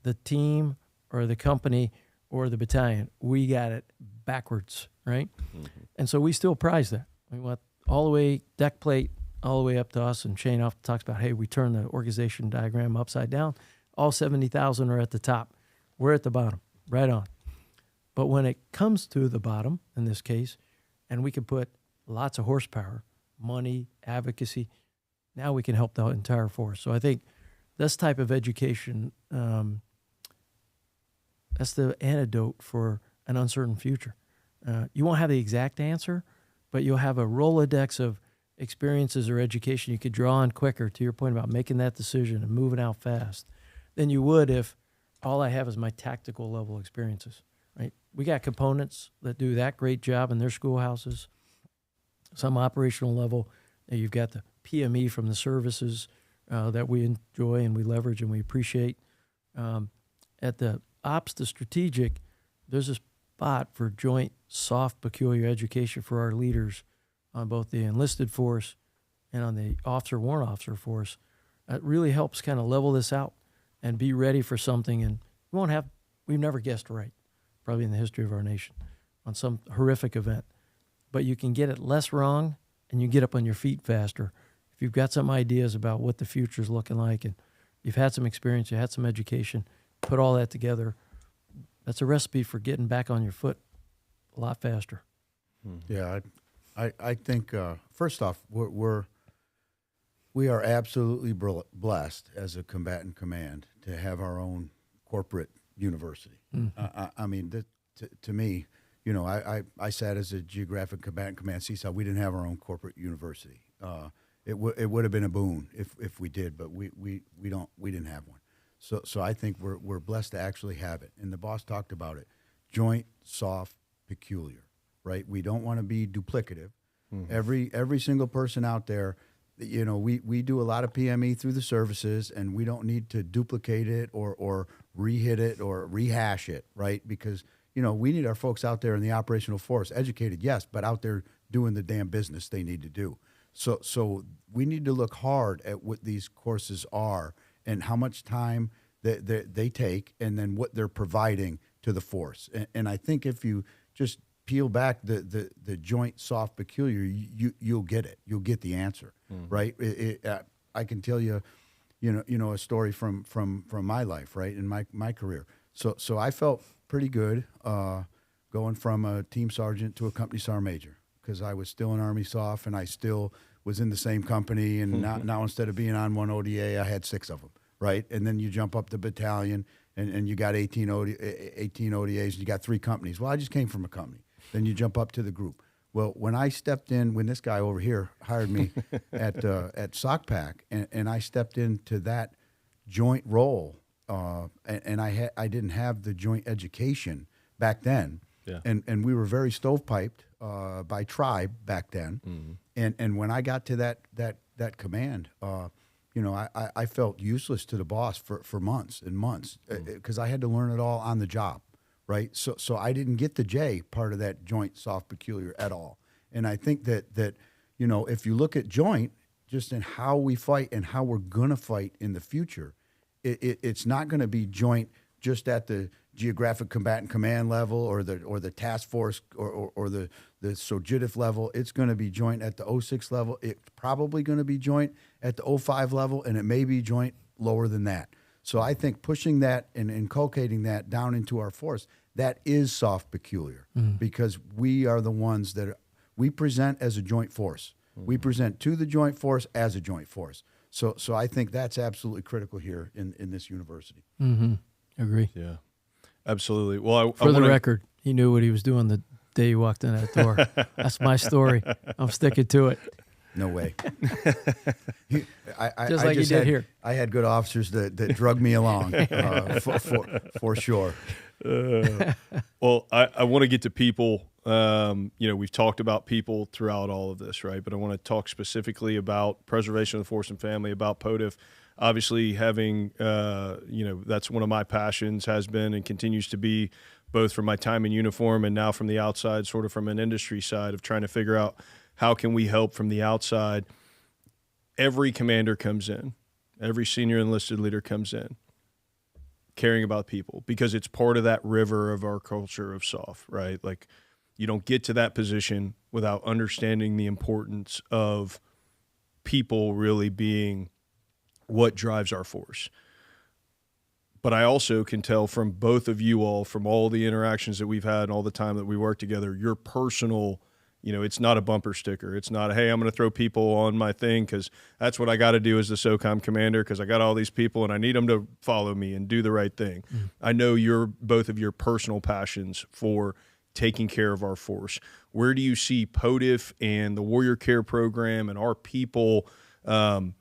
the team or the company or the battalion, we got it backwards, right? Mm-hmm. And so we still prize that. We want all the way, deck plate, all the way up to us, and Shane often talks about, hey, we turn the organization diagram upside down. All 70,000 are at the top. We're at the bottom, right on. But when it comes to the bottom, in this case, and we can put lots of horsepower, money, advocacy, now we can help the entire force. So I think this type of education, that's the antidote for an uncertain future. You won't have the exact answer, but you'll have a Rolodex of experiences or education you could draw on quicker, to your point about making that decision and moving out fast, than you would if all I have is my tactical level experiences, right? We got components that do that great job in their schoolhouses. Some operational level, you've got the PME from the services that we enjoy and we leverage and we appreciate. At the ops to strategic, there's a spot for joint soft peculiar education for our leaders on both the enlisted force and on the officer warrant officer force. It really helps kind of level this out and be ready for something. And we've never guessed right, probably in the history of our nation, on some horrific event. But you can get it less wrong and you get up on your feet faster if you've got some ideas about what the future is looking like and you've had some experience, you had some education, put all that together. That's a recipe for getting back on your foot a lot faster. Yeah, I think first off, we are absolutely blessed as a combatant command to have our own corporate university. I mean, to me, you know, I sat as a geographic combatant command CSOC. We didn't have our own corporate university. It would have been a boon if we did, but we didn't have one. So I think we're blessed to actually have it. And the boss talked about it: joint, soft, peculiar. Right? We don't want to be duplicative. Every single person out there, you know, we do a lot of PME through the services, and we don't need to duplicate it or re-hit it or rehash it, right? Because, you know, we need our folks out there in the operational force, educated, yes, but out there doing the damn business they need to do. So we need to look hard at what these courses are and how much time they take, and then what they're providing to the force. And I think if you just peel back the joint, soft, peculiar, you'll get it. You'll get the answer, right? I can tell you, you know, a story from my life, right, in my career. So I felt pretty good going from a team sergeant to a company sergeant major, because I was still in Army SOF and I still was in the same company. And now instead of being on one ODA, I had 6 of them, right? And then you jump up the battalion and you got 18 ODAs and you got 3 companies. Well, I just came from a company. Then you jump up to the group. Well, when I stepped in, when this guy over here hired me at SOCPAC, and I stepped into that joint role, and I didn't have the joint education back then, and we were very stovepiped by tribe back then, and when I got to that command, you know, I felt useless to the boss for months and months, because I had to learn it all on the job. Right, so I didn't get the J part of that joint, soft, peculiar at all, and I think that you know, if you look at joint, just in how we fight and how we're gonna fight in the future, it's not going to be joint just at the geographic combatant command level or the task force or the SOJITF level. It's going to be joint at the 06 level. It's probably going to be joint at the 05 level, and it may be joint lower than that. So I think pushing that and inculcating that down into our force, that is soft peculiar, because we are the ones we present as a joint force. We present to the joint force as a joint force. So I think that's absolutely critical here in this university. Agree. Yeah, absolutely. Well, for the record, he knew what he was doing the day he walked in that door. That's my story. I'm sticking to it. No way. Just like you did here. I had good officers that drug me along, for sure. Well, I want to get to people. You know, we've talked about people throughout all of this, right? But I want to talk specifically about preservation of the force and family, about POTF. Obviously, having, you know, that's one of my passions, has been and continues to be, both from my time in uniform and now from the outside, sort of from an industry side of trying to figure out how can we help from the outside. Every commander comes in, every senior enlisted leader comes in, caring about people, because it's part of that river of our culture of SOF, right? Like, you don't get to that position without understanding the importance of people really being what drives our force. But I also can tell from both of you all, from all the interactions that we've had and all the time that we work together, your personal, you know, it's not a bumper sticker. It's not, hey, I'm going to throw people on my thing because that's what I got to do as the SOCOM commander, because I got all these people and I need them to follow me and do the right thing. I know both of your personal passions for taking care of our force? Where do you see POTIF and the Warrior Care Program and our people, our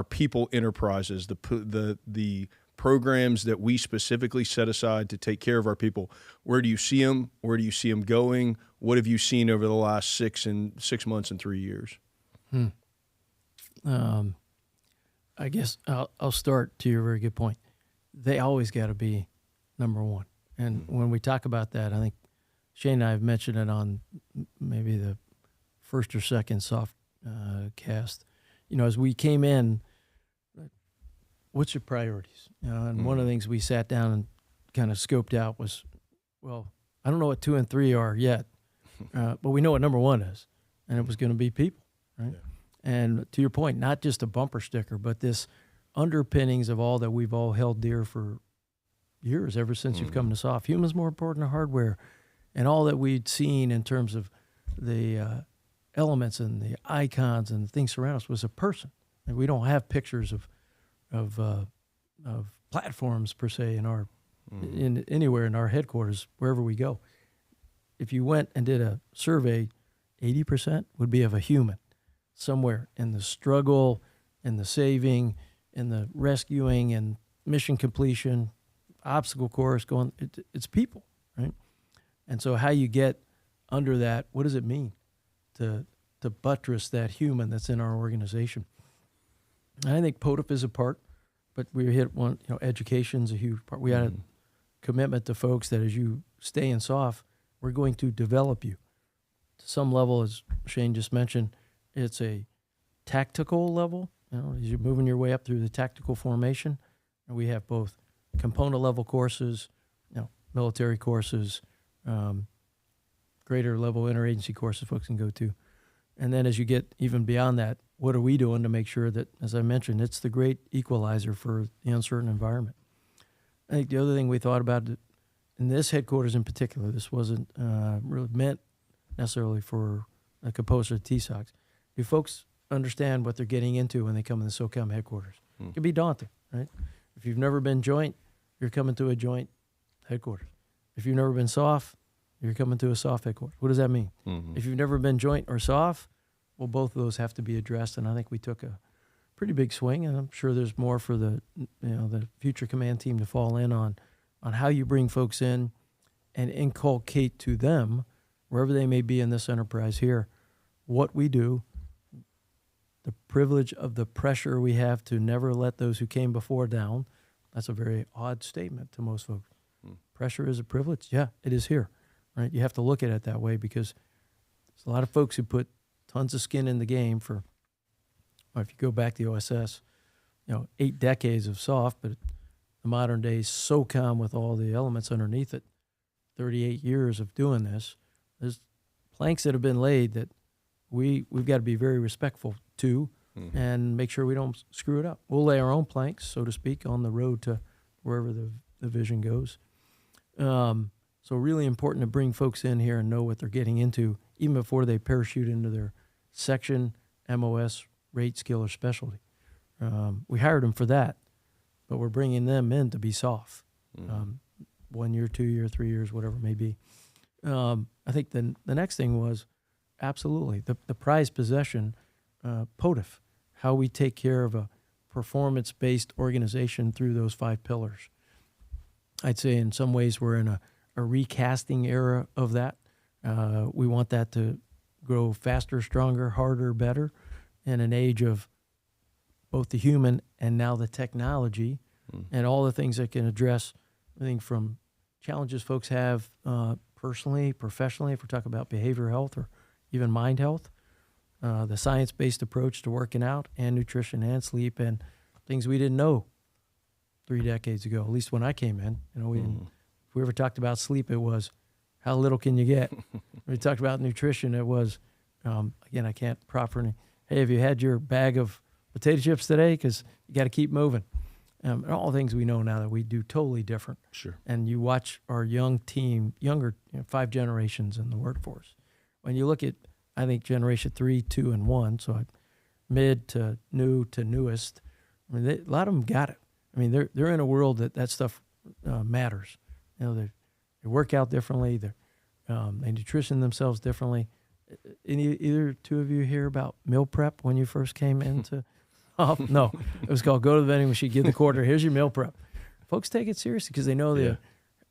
people enterprises, the programs that we specifically set aside to take care of our people? Where do you see them? Where do you see them going? What have you seen over the last 6 months and 3 years? I guess I'll start to your very good point. They always got to be number one. And when we talk about that, I think Shane and I have mentioned it on maybe the first or second SOFcast. As we came in, what's your priorities? And one of the things we sat down and kind of scoped out was, well, I don't know what 2 and 3 are yet, but we know what number 1 is, and it was going to be people, right? Yeah. And to your point, not just a bumper sticker, but this underpinnings of all that we've all held dear for years, ever since you've come to SOF. Humans more important than hardware, and all that we'd seen in terms of the elements and the icons and the things around us was a person. And we don't have pictures of platforms per se in anywhere in our headquarters, wherever we go. If you went and did a survey, 80% would be of a human somewhere in the struggle, in the saving, in the rescuing and mission completion, obstacle course going. It's people, right? And so how you get under that, what does it mean to buttress that human that's in our organization? And I think POTIF is a part, but we hit one, education's a huge part. We had a commitment to folks that as you stay in SOF, we're going to develop you to some level, as Shane just mentioned. It's a tactical level, as you're moving your way up through the tactical formation. And we have both component level courses, military courses, greater level interagency courses folks can go to. And then as you get even beyond that, what are we doing to make sure that, as I mentioned, it's the great equalizer for the uncertain environment? I think the other thing we thought about in this headquarters in particular, this wasn't really meant necessarily for a composer of TSOCs. Do folks understand what they're getting into when they come in the SOCOM headquarters? It can be daunting, right? If you've never been joint, you're coming to a joint headquarters. If you've never been SOF, you're coming to a SOF headquarters. What does that mean? If you've never been joint or SOF, well, both of those have to be addressed, and I think we took a pretty big swing, and I'm sure there's more for the future command team to fall in on how you bring folks in and inculcate to them, wherever they may be in this enterprise here, what we do, the privilege of the pressure we have to never let those who came before down. That's a very odd statement to most folks. Pressure is a privilege? Yeah, it is here, right? You have to look at it that way because there's a lot of folks who put tons of skin in the game for, or if you go back to the OSS, 8 decades of SOF, but the modern day SOCOM with all the elements underneath it, 38 years of doing this. There's planks that have been laid that we've got to be very respectful to and make sure we don't screw it up. We'll lay our own planks, so to speak, on the road to wherever the vision goes. So really important to bring folks in here and know what they're getting into even before they parachute into their section, MOS, rate, skill, or specialty. We hired them for that, but we're bringing them in to be SOF. 1 year, 2 year, 3 years, whatever it may be. I think the next thing was absolutely the prized possession, POTIF, how we take care of a performance-based organization through those 5 pillars. I'd say in some ways we're in a recasting era of that. We want that to grow faster, stronger, harder, better in an age of both the human and now the technology and all the things that can address everything from challenges folks have personally, professionally, if we're talking about behavioral health or even mind health, the science-based approach to working out and nutrition and sleep and things we didn't know 3 decades ago, at least when I came in. If we ever talked about sleep, it was how little can you get? When we talked about nutrition, it was, again, I can't properly, hey, have you had your bag of potato chips today? Because you got to keep moving. And all things we know now that we do totally different. Sure. And you watch our young team, younger, 5 generations in the workforce. When you look at, I think, generation 3, 2, and 1, so mid to new to newest, I mean, a lot of them got it. I mean, they're in a world that stuff matters. They work out differently. They nutrition themselves differently. Either two of you hear about meal prep when you first came into? No, it was called go to the vending machine, give the quarter. Here's your meal prep. Folks take it seriously because they know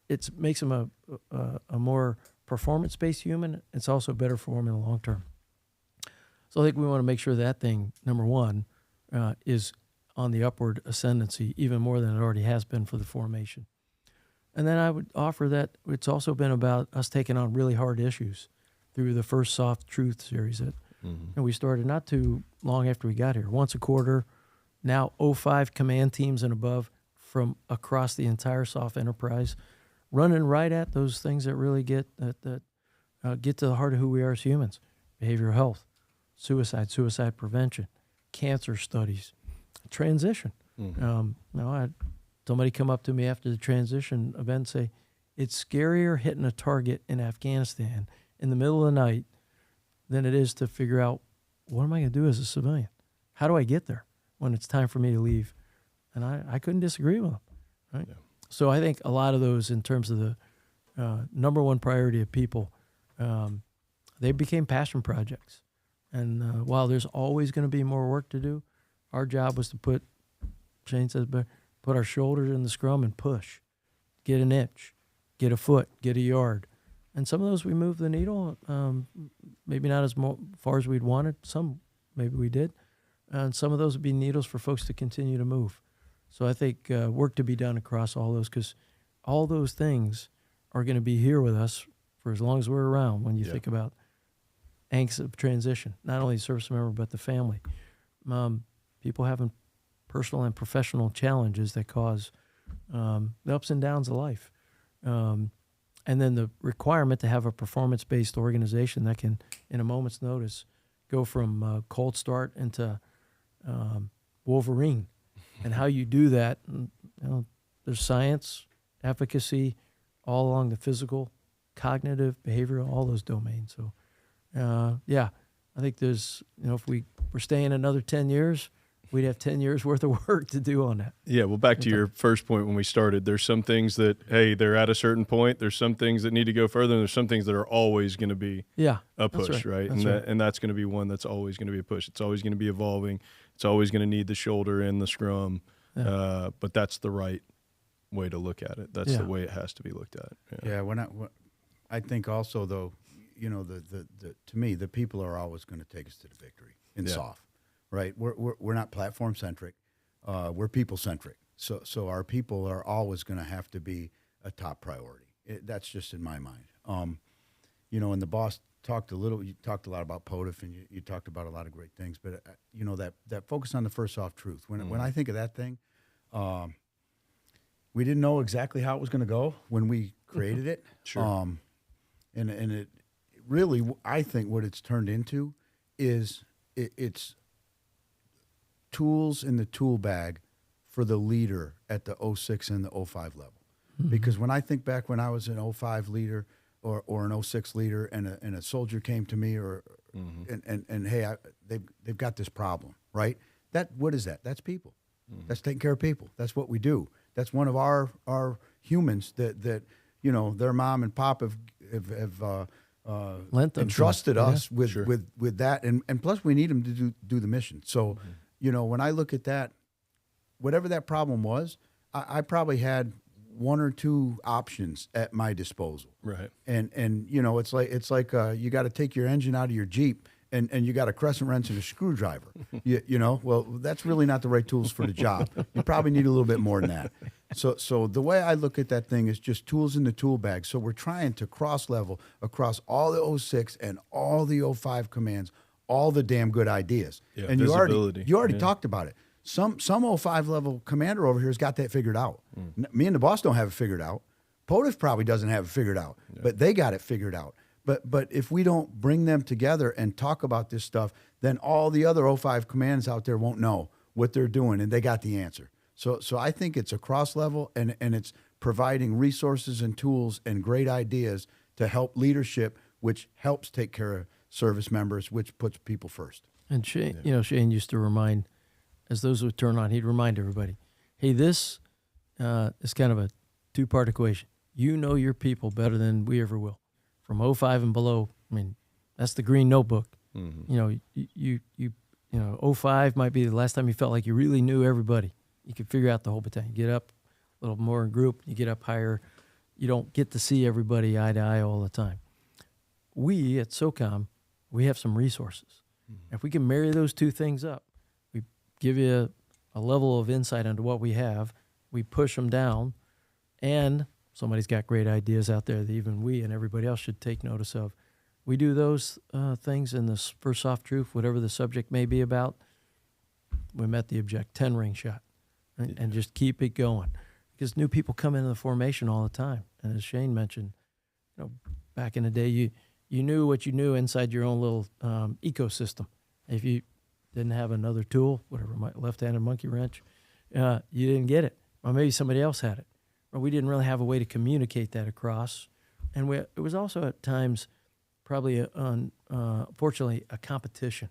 it makes them a more performance-based human. It's also better for them in the long term. So I think we want to make sure that thing, number one, is on the upward ascendancy even more than it already has been for the formation. And then I would offer that it's also been about us taking on really hard issues through the first Soft Truth series that and we started not too long after we got here. Once a quarter, now 05 command teams and above from across the entire Soft enterprise, running right at those things that really get to the heart of who we are as humans: behavioral health, suicide prevention, cancer studies, transition. I had somebody come up to me after the transition event and say, it's scarier hitting a target in Afghanistan in the middle of the night than it is to figure out, what am I going to do as a civilian? How do I get there when it's time for me to leave? And I couldn't disagree with them. Right? Yeah. So I think a lot of those, in terms of the number one priority of people, they became passion projects. And while there's always going to be more work to do, our job was to put our shoulders in the scrum and push, get an inch, get a foot, get a yard. And some of those we moved the needle, maybe not as far as we'd wanted. Some maybe we did. And some of those would be needles for folks to continue to move. So I think work to be done across all those, because all those things are going to be here with us for as long as we're around when you think about angst of transition, not only the service member but the family. People having personal and professional challenges that cause the ups and downs of life. And then the requirement to have a performance-based organization that can, in a moment's notice, go from cold start into Wolverine. And how you do that, there's science, efficacy, all along the physical, cognitive, behavioral, all those domains. So, I think there's, if we were staying another 10 years, we'd have 10 years worth of work to do on that. Yeah, well, back to your first point when we started, there's some things that, hey, they're at a certain point. There's some things that need to go further, and there's some things that are always going to be a push, right? And that's going to be one that's always going to be a push. It's always going to be evolving. It's always going to need the shoulder and the scrum, but that's the right way to look at it. That's the way it has to be looked at. I think also, though, to me, the people are always going to take us to the victory in SOF. Right, we're not platform centric, we're people centric. So our people are always going to have to be a top priority. That's just in my mind. And the boss talked a lot about POTFF, and you talked about a lot of great things. But that focus on the first Soft Truth. When I think of that thing, we didn't know exactly how it was going to go when we created it. Sure. And it really, I think what it's turned into is it's tools in the tool bag for the leader at the 06 and the 05 level. Mm-hmm. Because when I think back when I was an 05 leader or an 06 leader and a soldier came to me and hey, they've got this problem, right? What is that? That's people. Mm-hmm. That's taking care of people. That's what we do. That's one of our humans that their mom and pop have entrusted us with that, and plus we need them to do the mission. So, when I look at that, whatever that problem was, I probably had one or two options at my disposal. Right. And it's like you got to take your engine out of your Jeep and you got a crescent wrench and a screwdriver. Well, that's really not the right tools for the job. You probably need a little bit more than that. So the way I look at that thing is just tools in the tool bag. So we're trying to cross-level across all the 06 and all the 05 commands, all the damn good ideas. Yeah, and you already talked about it. Some 05 level commander over here has got that figured out. Me and the boss don't have it figured out. POTFF probably doesn't have it figured out, but they got it figured out. But if we don't bring them together and talk about this stuff, then all the other 05 commands out there won't know what they're doing, and they got the answer. So I think it's a cross-level, and it's providing resources and tools and great ideas to help leadership, which helps take care of service members, which puts people first. And Shane, Shane used to remind, as those would turn on, he'd remind everybody, hey, this is kind of a two-part equation. You know your people better than we ever will. from 05 and below, I mean, that's the green notebook. Mm-hmm. You know, 05 might be the last time you felt like you really knew everybody. You could figure out the whole battalion. You get up a little more in group, you get up higher. You don't get to see everybody eye to eye all the time. We at SOCOM, we have some resources. Mm-hmm. If we can marry those two things up, we give you a level of insight into what we have, we push them down, and somebody's got great ideas out there that even we and everybody else should take notice of. We do those things in this first soft truth, whatever the subject may be about. We met the object, 10 ring shot, right? And just keep it going. Because new people come into the formation all the time. And as Shane mentioned, back in the day, you knew what you knew inside your own little ecosystem. If you didn't have another tool, whatever, left-handed monkey wrench, you didn't get it. Or maybe somebody else had it. Or we didn't really have a way to communicate that across. And it was also at times probably, unfortunately, a competition.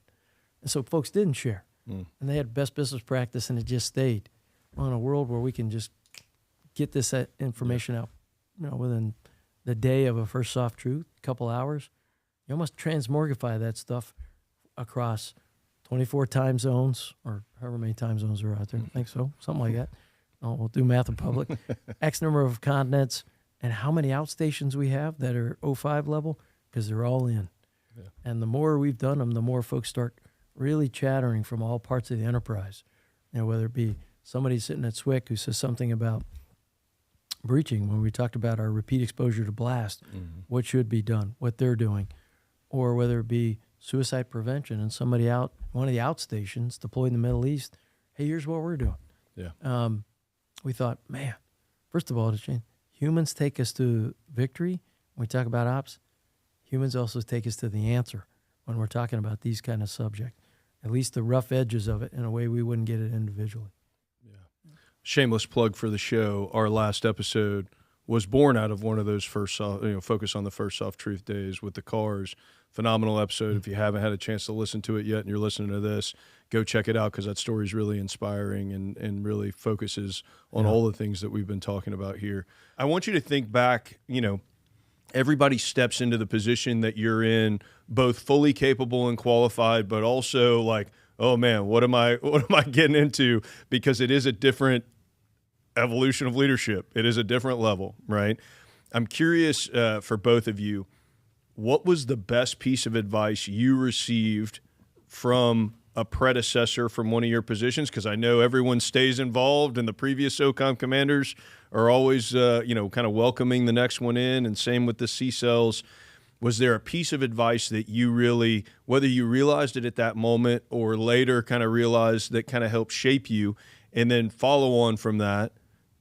And so folks didn't share. And they had best business practice, and it just stayed. Well, in a world where we can just get this information out, within the day of a first soft truth, a couple hours, you almost transmogrify that stuff across 24 time zones, or however many time zones are out there. I think so, something like that. We'll do math in public. X number of continents, and how many outstations we have that are 05 level, because they're all in. Yeah. And the more we've done them, the more folks start really chattering from all parts of the enterprise. Whether it be somebody sitting at SWCC who says something about breaching, when we talked about our repeat exposure to blast, what should be done, what they're doing, or whether it be suicide prevention and somebody out, one of the outstations deployed in the Middle East, hey, here's what we're doing. Yeah. We thought, man, first of all, humans take us to victory. When we talk about ops, humans also take us to the answer when we're talking about these kind of subjects, at least the rough edges of it in a way we wouldn't get it individually. Shameless plug for the show. Our last episode was born out of one of those first, focus on the first soft truth days with the cars. Phenomenal episode. If you haven't had a chance to listen to it yet and you're listening to this, go check it out, because that story is really inspiring and really focuses on all the things that we've been talking about here. I want you to think back, everybody steps into the position that you're in, both fully capable and qualified, but also like, oh man, what am I getting into? Because it is a different evolution of leadership. It is a different level, right? I'm curious for both of you, what was the best piece of advice you received from a predecessor from one of your positions? Because I know everyone stays involved, and the previous SOCOM commanders are always, kind of welcoming the next one in, and same with the C-cells. Was there a piece of advice that you really, whether you realized it at that moment or later kind of realized, that kind of helped shape you? And then follow on from that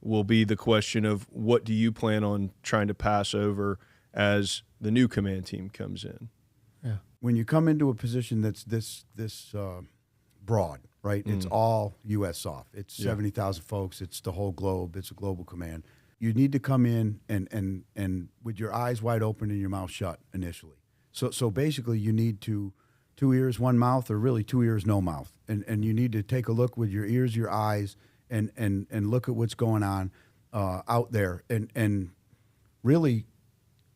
will be the question of, what do you plan on trying to pass over as the new command team comes in? Yeah. When you come into a position that's this broad, right? It's all USSOF. It's 70,000 folks. It's the whole globe. It's a global command. You need to come in and with your eyes wide open and your mouth shut initially. So basically you need 2 ears, 1 mouth, or really 2 ears, no mouth. And you need to take a look with your ears, your eyes, and look at what's going on out there, and really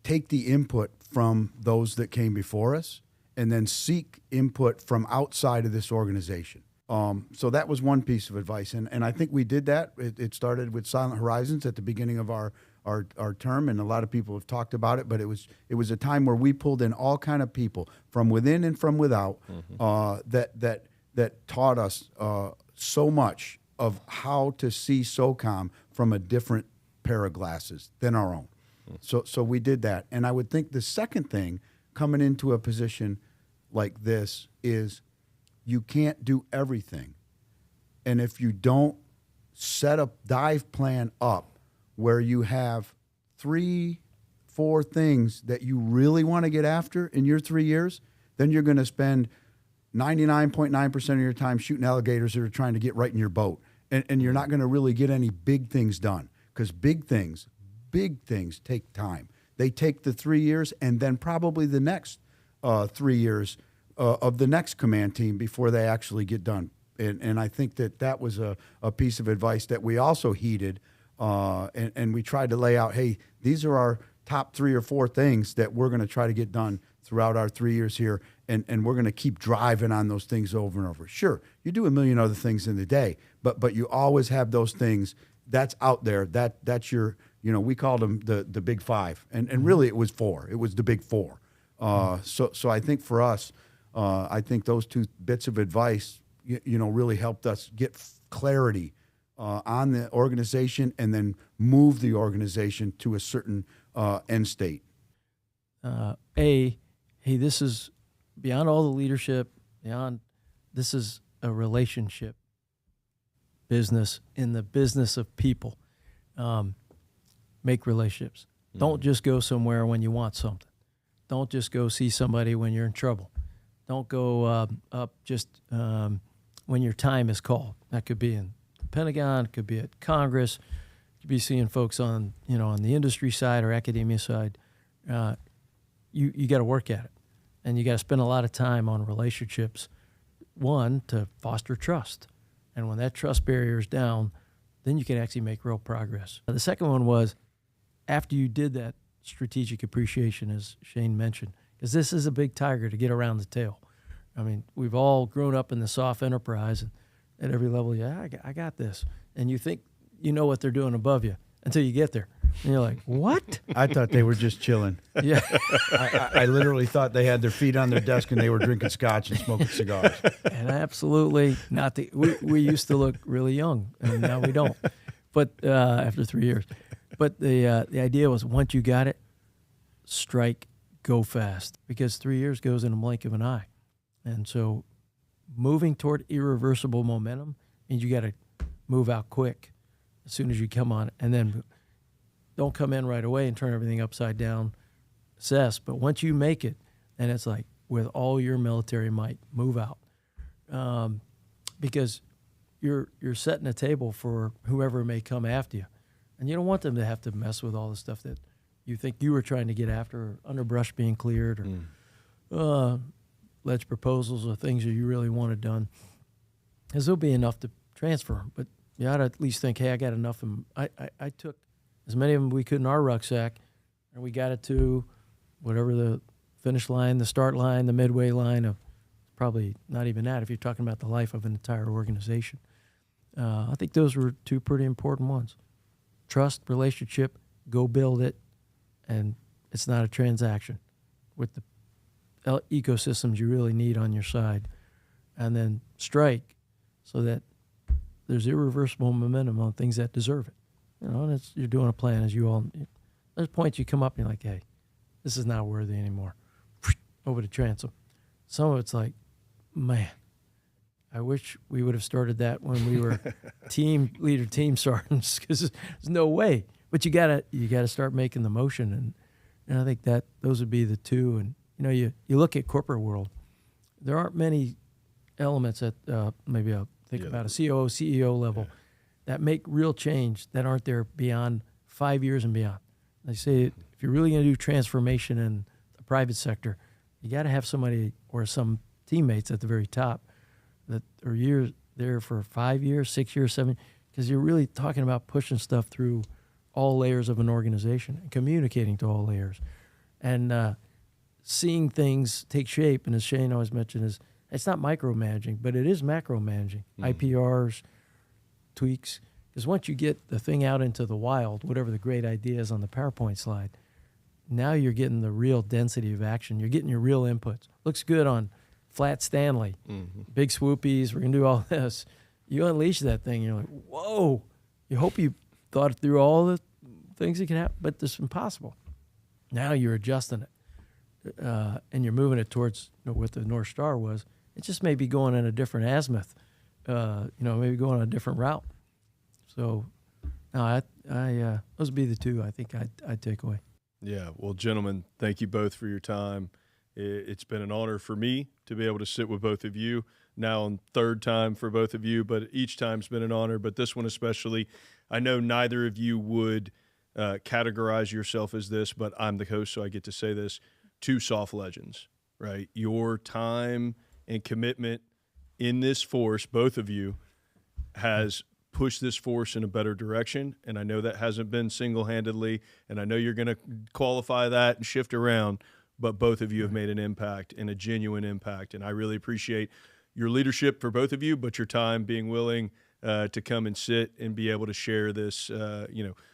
take the input from those that came before us, and then seek input from outside of this organization. So that was one piece of advice, and I think we did that. It started with Silent Horizons at the beginning of our term, and a lot of people have talked about it, but it was a time where we pulled in all kind of people from within and from without, that taught us so much of how to see SOCOM from a different pair of glasses than our own. So we did that, and I would think the second thing coming into a position like this is, you can't do everything. And if you don't set a dive plan up where you have 3-4 things that you really want to get after in your 3 years, then you're going to spend 99.9% of your time shooting alligators that are trying to get right in your boat. And you're not going to really get any big things done, because big things take time. They take the 3 years and then probably the next 3 years of the next command team before they actually get done. And I think that was a piece of advice that we also heeded, and we tried to lay out, hey, these are our top 3 or 4 things that we're going to try to get done throughout our 3 years here, and we're going to keep driving on those things over and over. Sure, you do a million other things in the day, but you always have those things that's out there. That's your, we called them the big 5, and really it was 4. It was the big 4. So I think for us, I think those 2 bits of advice, really helped us get clarity on the organization, and then move the organization to a certain end state. Hey, this is beyond all the leadership, this is a relationship business, in the business of people. Make relationships. Don't just go somewhere when you want something. Don't just go see somebody when you're in trouble. Don't go up just when your time is called. That could be in the Pentagon, it could be at Congress, you could be seeing folks on the industry side or academia side. You got to work at it, and you got to spend a lot of time on relationships. One, to foster trust, and when that trust barrier is down, then you can actually make real progress. The second one was after you did that strategic appreciation, as Shane mentioned, because this is a big tiger to get around the tail. I mean, we've all grown up in the soft enterprise, and at every level, I got this, and you think you know what they're doing above you until you get there. And you're like, what? I thought they were just chilling. Yeah. I literally thought they had their feet on their desk and they were drinking scotch and smoking cigars. And absolutely not. We used to look really young, and now we don't. But after 3 years. But the idea was, once you got it, strike, go fast, because 3 years goes in a blink of an eye. And so moving toward irreversible momentum means you got to move out quick as soon as you come on it, and then don't come in right away and turn everything upside down, assess. But once you make it, and it's like with all your military might, move out, because you're setting a table for whoever may come after you, and you don't want them to have to mess with all the stuff that you think you were trying to get after, or underbrush being cleared, or ledge proposals, or things that you really wanted done, because there'll be enough to transfer. But you ought to at least think, hey, I got enough. And I took as many of them we could in our rucksack, and we got it to whatever the finish line, the start line, the midway line of, probably not even that if you're talking about the life of an entire organization. I think those were 2 pretty important ones. Trust, relationship, go build it, and it's not a transaction with the ecosystems you really need on your side. And then strike, so that there's irreversible momentum on things that deserve it. And you're doing a plan, as you all. There's points you come up and you're like, hey, this is not worthy anymore. Over to transom. Some of it's like, man, I wish we would have started that when we were team leader, team sergeants, because there's no way. But you gotta start making the motion, and I think that those would be the 2. And you look at corporate world, there aren't many elements at maybe I'll think about a COO, CEO level that make real change that aren't there beyond 5 years and beyond. They say if you're really going to do transformation in the private sector, you got to have somebody or some teammates at the very top that are there for 5 years, 6 years, 7, because you're really talking about pushing stuff through all layers of an organization and communicating to all layers, and seeing things take shape. And as Shane always mentioned, it's not micromanaging, but it is macro-managing. IPRs, tweaks, because once you get the thing out into the wild, whatever the great idea is on the PowerPoint slide, now you're getting the real density of action. You're getting your real inputs. Looks good on Flat Stanley, big swoopies, we're going to do all this. You unleash that thing, you're like, whoa. You hope you thought through all the things that can happen, but it's impossible. Now you're adjusting it, and you're moving it towards what the North Star was. It just may be going in a different azimuth, maybe going on a different route. So, no, those would be the 2 I think I'd take away. Yeah, well, gentlemen, thank you both for your time. It's been an honor for me to be able to sit with both of you, now on 3rd time for both of you, but each time's been an honor, but this one especially. I know neither of you would categorize yourself as this, but I'm the host, so I get to say this. 2 soft legends, right? Your time and commitment in this force, both of you, has push this force in a better direction. And I know that hasn't been single-handedly, and I know you're going to qualify that and shift around, but both of you have made an impact, and a genuine impact. And I really appreciate your leadership for both of you, but your time, being willing to come and sit and be able to share this,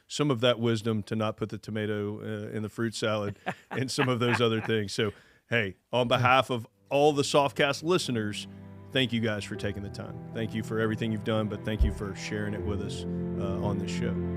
some of that wisdom to not put the tomato in the fruit salad and some of those other things. So, hey, on behalf of all the SOFcast listeners, thank you guys for taking the time. Thank you for everything you've done, but thank you for sharing it with us on this show.